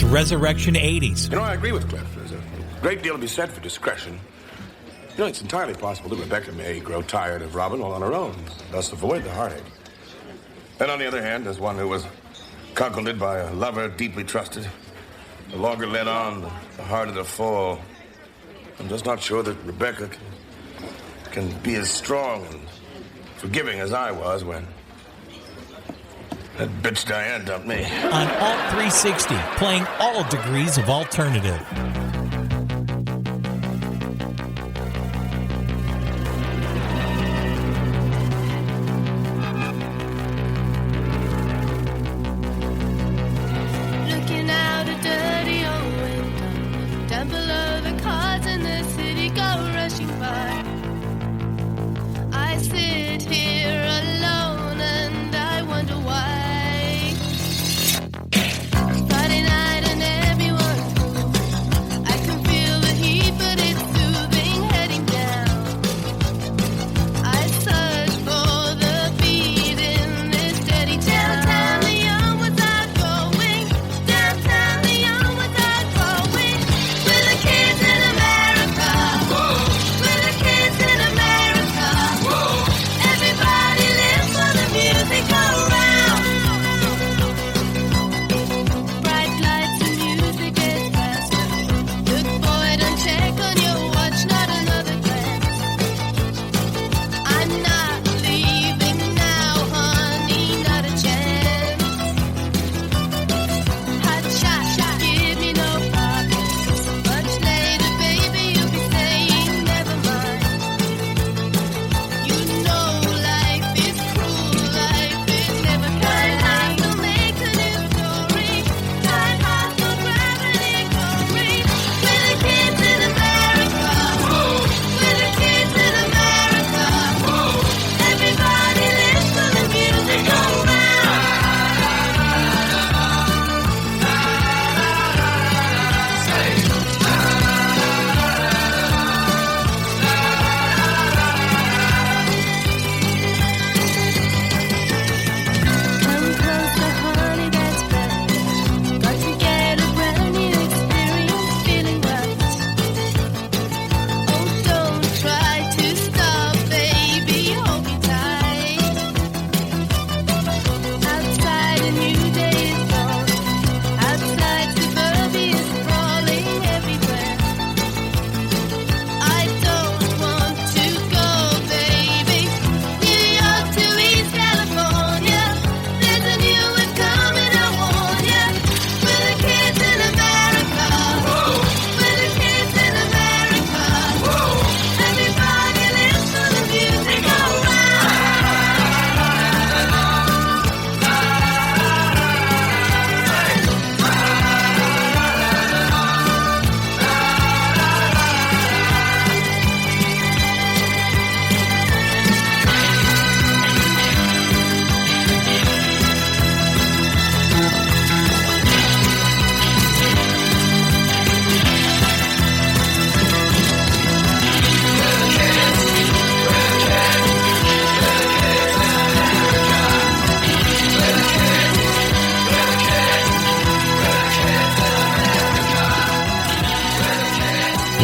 Resurrection 80s. You know, I agree with Cliff. There's a great deal to be said for discretion. You know, it's entirely possible that Rebecca may grow tired of Robin while on her own, thus avoid the heartache. And on the other hand, as one who was cuckolded by a lover deeply trusted, the longer led on, the harder the fall. I'm just not sure that Rebecca can be as strong and forgiving as I was when that bitch Diane dumped me. On Alt 360, playing all degrees of alternative. Looking out a dirty old window, down below the cars in the city go rushing by. I sit here alone and I wonder why. Friday night and everyone's cool. I can feel the heat, but it's soothing heading down. I search for the beat in this steady town. Downtown Leon without going. Downtown Leon without going. We're the kids in America. We're the kids in America. Everybody lives for the music around. Bright lights and music gets faster. Good boy, don't check on your watch, not another glance. I'm not leaving now, honey, not a chance. Hot shot, give me no problems. Much later, baby, you'll be saying never mind. You know life is cruel, life is never kind. Time will make a new story. Time has no gravity going. We're the kids in America. We're the kids in America. Everybody lives for the music around. Come closer, honey, that's better. Got to get a brand new experience, feeling right. Oh, don't try to stop, baby, hold me tight. Outside a new day is dawn. Outside suburbia is crawling everywhere. I don't want to go, baby. New York to East California. There's a new one coming, I warn ya. We're the kids in America. We're the kids in America. Everybody lives for the music around.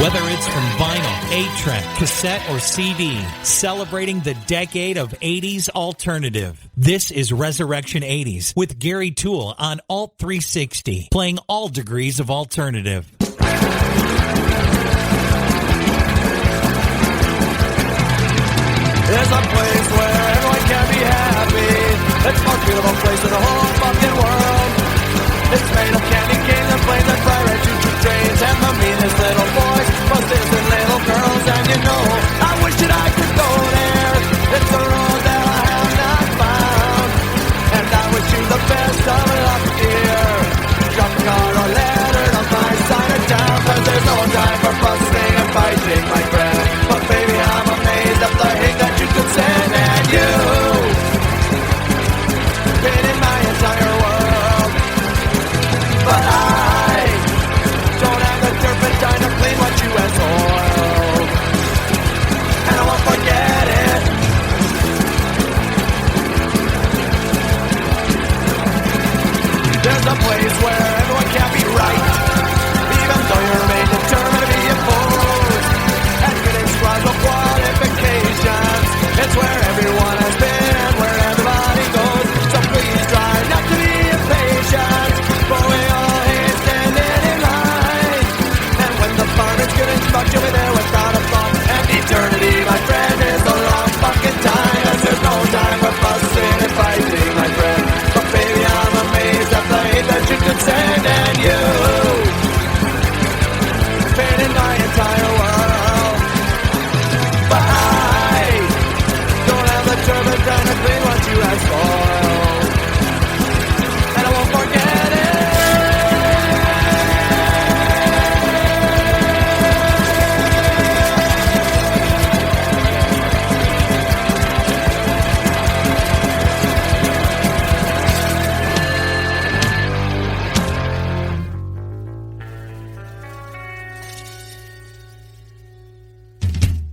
Whether it's from vinyl, 8-track, cassette, or CD, celebrating the decade of 80s alternative. This is Resurrection 80s with Gary Toole on Alt 360, playing all degrees of alternative. There's a place where everyone can be happy. It's the most beautiful place in the whole fucking world. It's made of candy canes and planes and fire and choo-choo trains and the meanest little boys, most innocent little girls. And you know, I wish that I could go there. It's a road that I have not found. And I wish you the best of luck, dear. Drop a card or letter on my side of town, 'cause there's no time for fussing and fighting, my friend. But baby, I'm amazed at the hate that you could send. And you been in my entire world.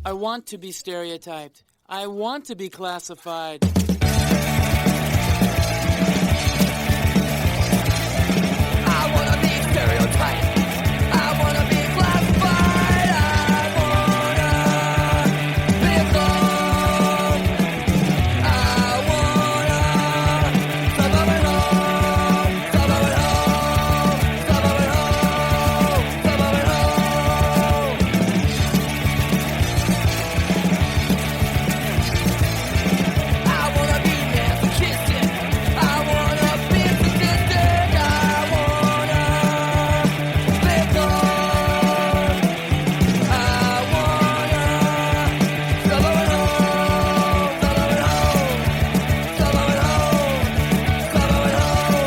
I want to be stereotyped. I want to be classified. I wanna be stereotyped. I wanna be classified. I wanna be alone. I wanna survive at home, survive at home, survive at home, survive at home. I wanna be masochistic. I wanna be sadistic. I wanna be gone. I wanna survive at home, survive at home, survive at home, survive at home.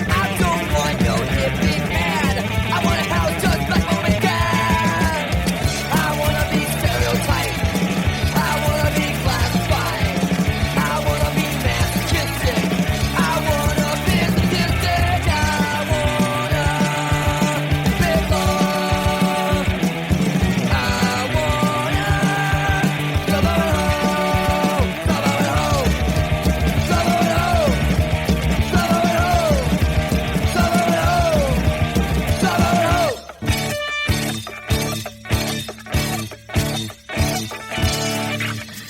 I don't want no hippie man. I want a house just like mom and dad. I wanna be stereotyped. I wanna be classified. I wanna be masochistic. I wanna be sadistic. I wanna be alone. I wanna survive at home, survive at home, survive at home, survive at home, survive at home, survive at home.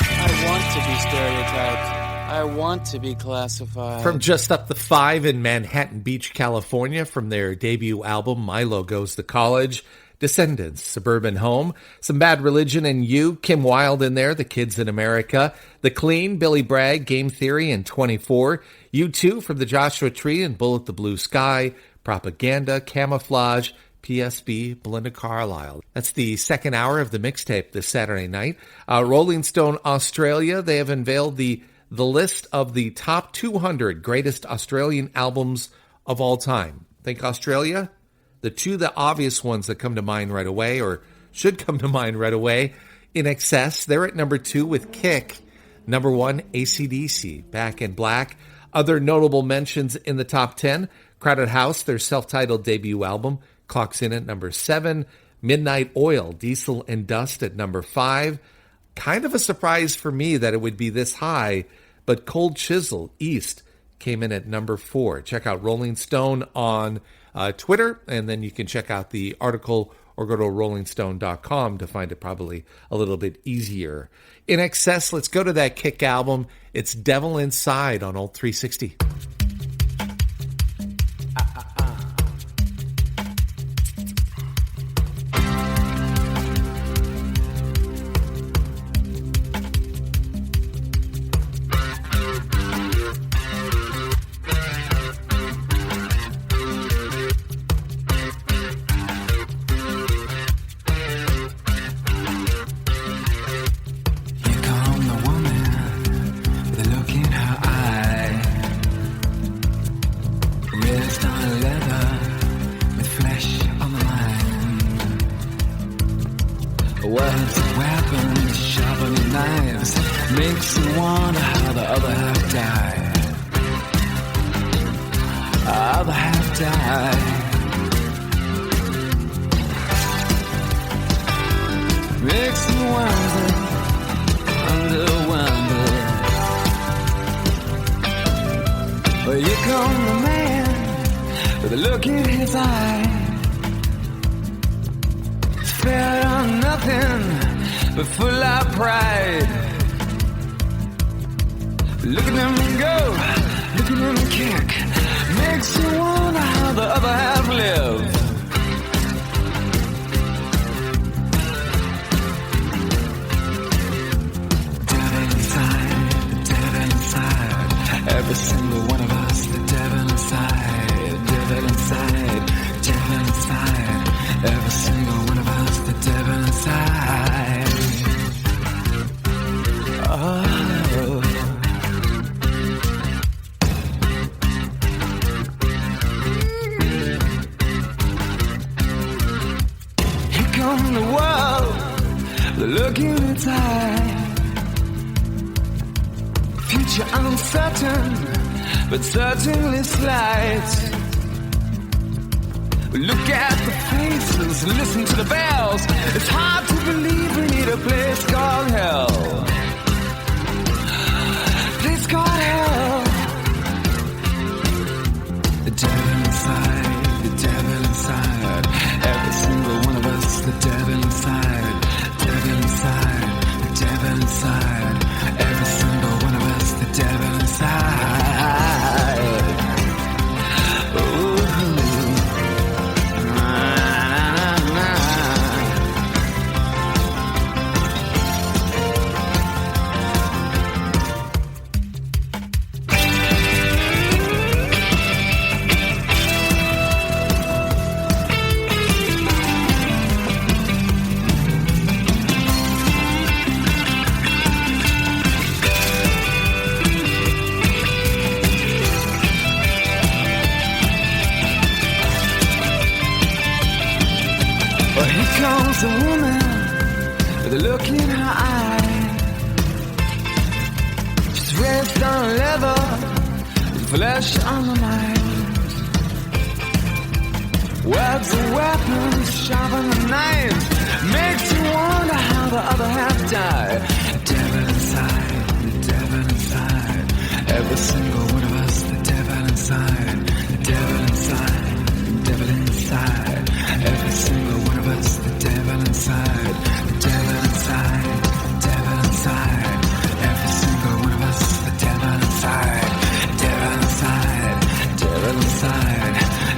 I want to be stereotyped. I want to be classified. From just up the 5 in Manhattan Beach, California, from their debut album, Milo Goes to College, Descendants, Suburban Home, Some Bad Religion and You, Kim Wilde in there, The Kids in America, The Clean, Billy Bragg, Game Theory, and 24, U2 from the Joshua Tree and Bullet the Blue Sky, Propaganda, Camouflage, PSB, Belinda Carlisle. That's the second hour of the mixtape this Saturday night. Rolling Stone Australia, they have unveiled the list of the top 200 greatest Australian albums of all time. Think Australia? The obvious ones that come to mind right away, or should come to mind right away, In Excess, they're at number 2 with Kick. Number 1, AC/DC, Back in Black. Other notable mentions in the top 10, Crowded House, their self-titled debut album, clocks in at number 7. Midnight Oil, Diesel and Dust at number 5. Kind of a surprise for me that it would be this high, but Cold Chisel, East, came in at number 4. Check out Rolling Stone on Twitter, and then you can check out the article or go to rollingstone.com to find it probably a little bit easier. In Excess, let's go to that Kick album. It's Devil Inside on Old 360. Words, weapons, sharpening knives, makes you wonder how the other half died. Other half died. Makes you wonder, wonder. Well, you come the man with a look in his eye. Fed on nothing but full of pride. Look at him go, look at him kick. Makes you wonder how the other half live. Devil inside, every single one of us. The devil inside, devil inside, devil inside, every single one of us. The devil inside. Oh. Here come the world, look in its eye. Future uncertain, but certainly slight. Look at the faces hands, listen to the bells. It's hard to believe we need a place called hell. Place called hell. The devil inside, the devil inside. Every single one of us, the devil inside. Devil inside, the devil inside. Every single one of us, the devil inside. Ooh. Comes a woman with a look in her eye. She's raised on leather, with flesh on her mind. Words are weapons, sharper than knives. Makes you wonder how the other half died. The devil inside, the devil inside. Every single one of us, the devil inside. The devil inside, the devil inside. Every single one of us, the devil inside, the devil inside, the devil inside. Every single one of us, the devil inside, the devil inside, the devil inside.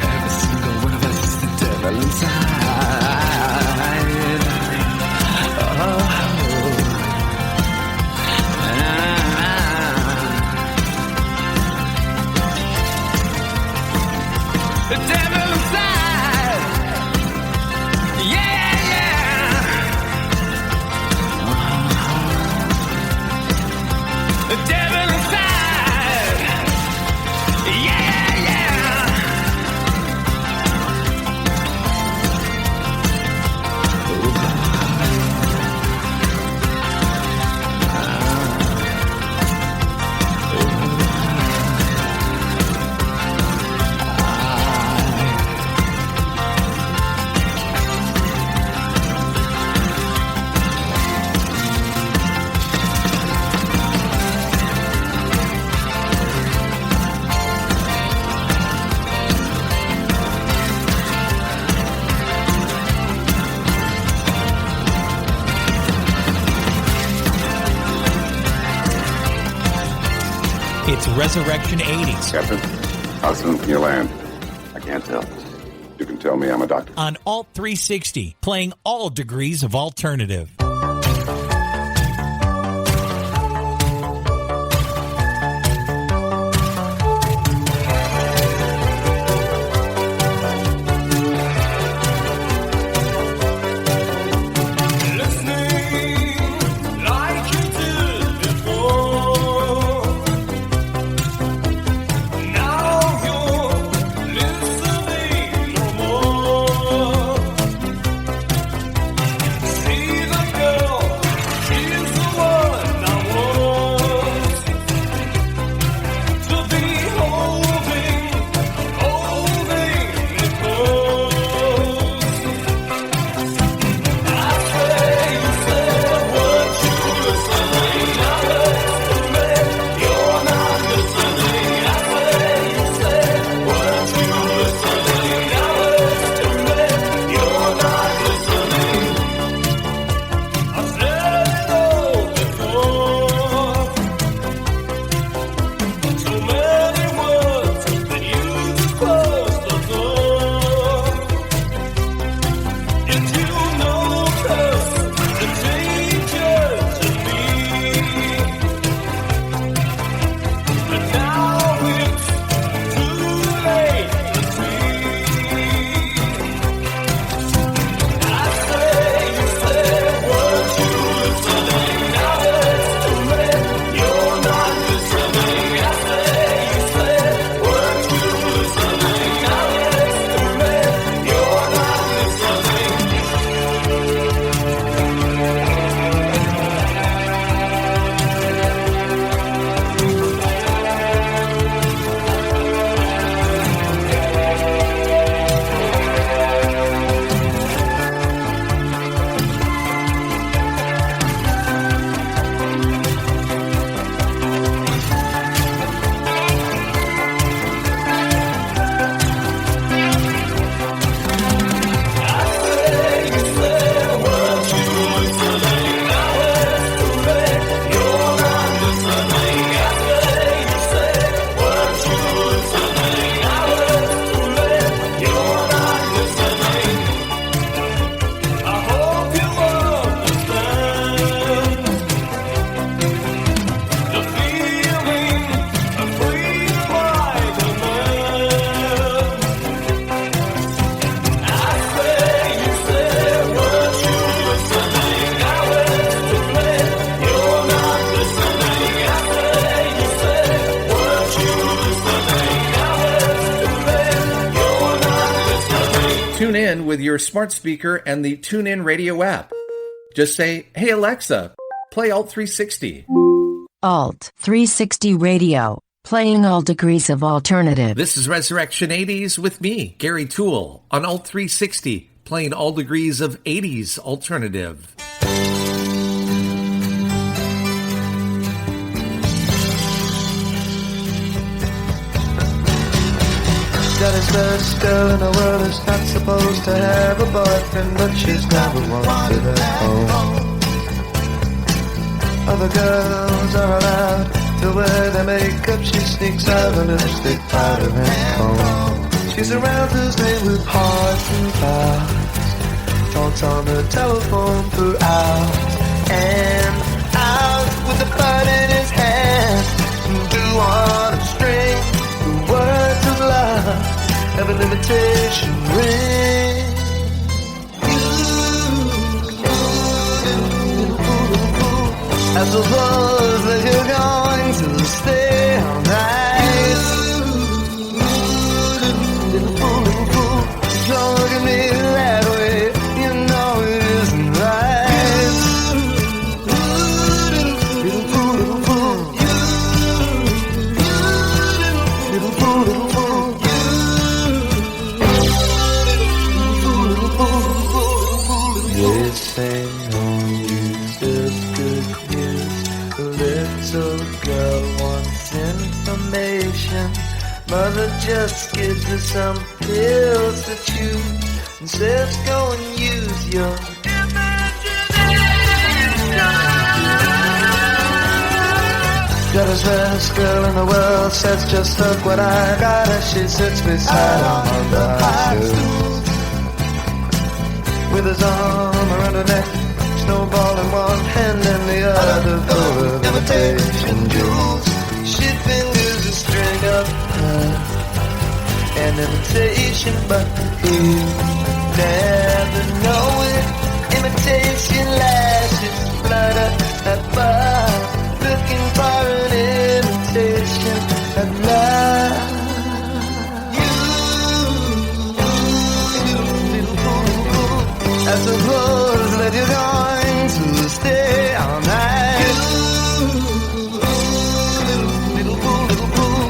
Every single one of us, the devil inside. Oh. The devil inside. Yeah, yeah. The devil inside. Yeah, yeah. It's Resurrection 80s. Captain, how soon can you land? I can't tell. You can tell me I'm a doctor. On Alt 360, playing all degrees of alternative. See the Tune in with your smart speaker and the TuneIn Radio app. Just say, "Hey Alexa, play Alt 360." Alt 360 Radio, playing all degrees of alternative. This is Resurrection 80s with me, Gary Toole, on Alt 360, playing all degrees of 80s alternative. Got his best girl in the world is not supposed to have a boyfriend, but she's never wanted at home. Other girls are allowed to wear their makeup. She sneaks out a lipstick powder and comb. She's around Thursday with hearts and clouds. Talks on the telephone for hours and out with the bird in his hand. Do on a string the words of love have an invitation ring. I suppose that you're going to stay all night. Little fool, don't look at me that way. You know it isn't right. Little fool, little fool. Little fool, little fool. They say no use is good news. The little girl wants information. Mother just gives her some pills to chew and says go and use your got his best girl in the world, says just look what I got as she sits beside him on the high stool. With his arm around her neck, snowball in one hand and the other full of imitation jewels. She fingers a string of pearls, an imitation, but he'll never know it. Imitation lashes flutter at bar, looking for an imitation at love. I suppose that you're going to stay all night. Little fool, little fool,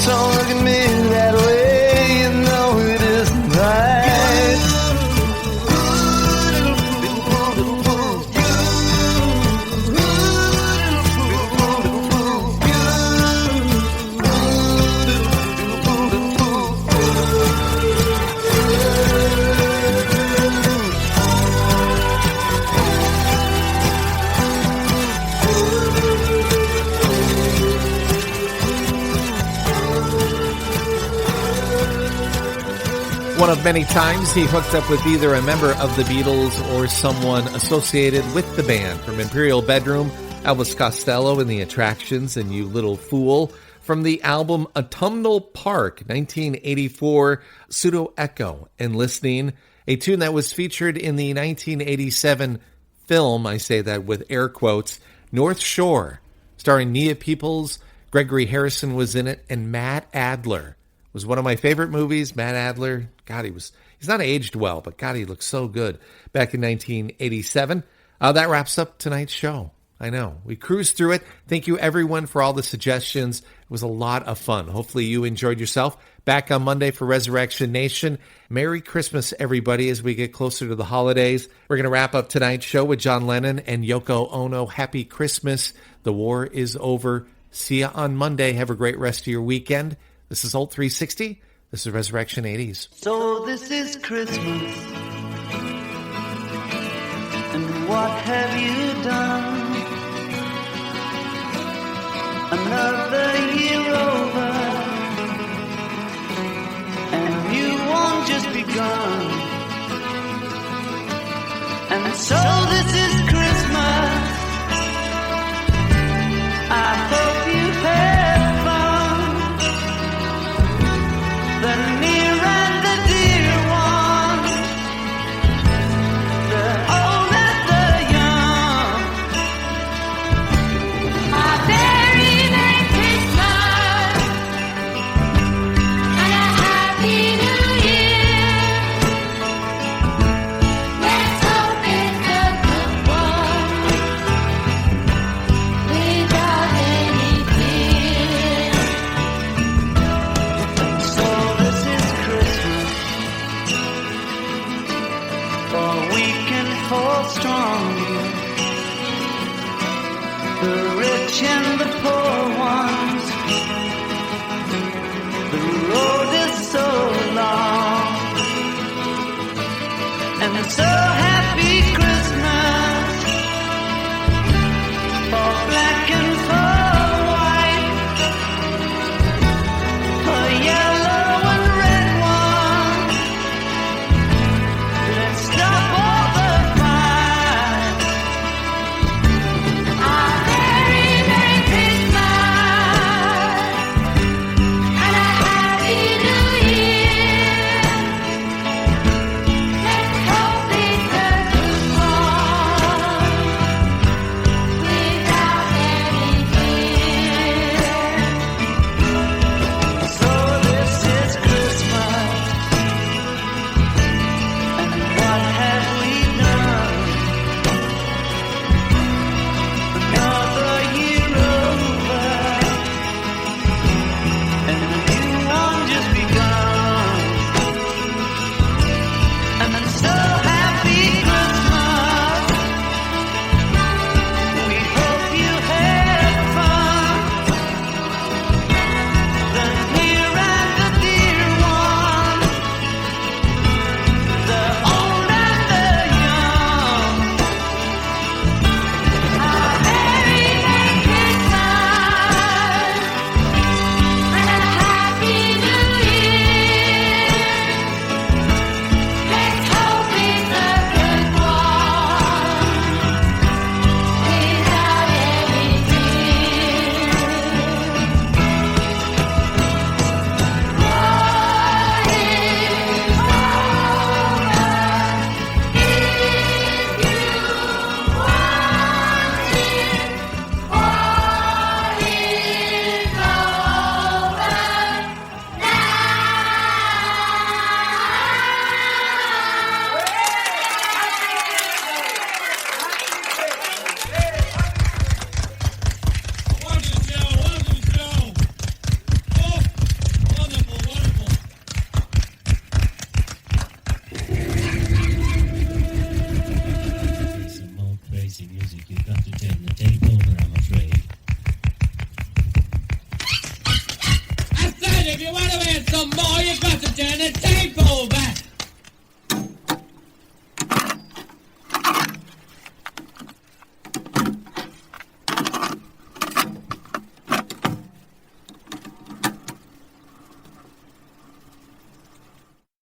don't look at me that way. You know it isn't right. Little fool, little fool. One of many times he hooked up with either a member of the Beatles or someone associated with the band. From Imperial Bedroom, Elvis Costello and the Attractions and You Little Fool. From the album Autumnal Park, 1984, Pseudo Echo and Listening, a tune that was featured in the 1987 film, I say that with air quotes, North Shore, starring Nia Peoples. Gregory Harrison was in it, and Matt Adler. It was one of my favorite movies. Matt Adler, God, he's not aged well, but God, he looks so good. Back in 1987. That wraps up tonight's show. I know. We cruised through it. Thank you, everyone, for all the suggestions. It was a lot of fun. Hopefully you enjoyed yourself. Back on Monday for Resurrection Nation. Merry Christmas, everybody, as we get closer to the holidays. We're going to wrap up tonight's show with John Lennon and Yoko Ono. Happy Christmas. The war is over. See you on Monday. Have a great rest of your weekend. This is Alt 360. This is Resurrection 80s. So this is Christmas, and what have you done? Another year over, and you won't just begun. And so this is Christmas. I hope you've had fun. The near and the dear ones, the old and the young. A very Merry Christmas and a Happy New Year. fall strongly. The rich and the poor ones. The road is so long, and so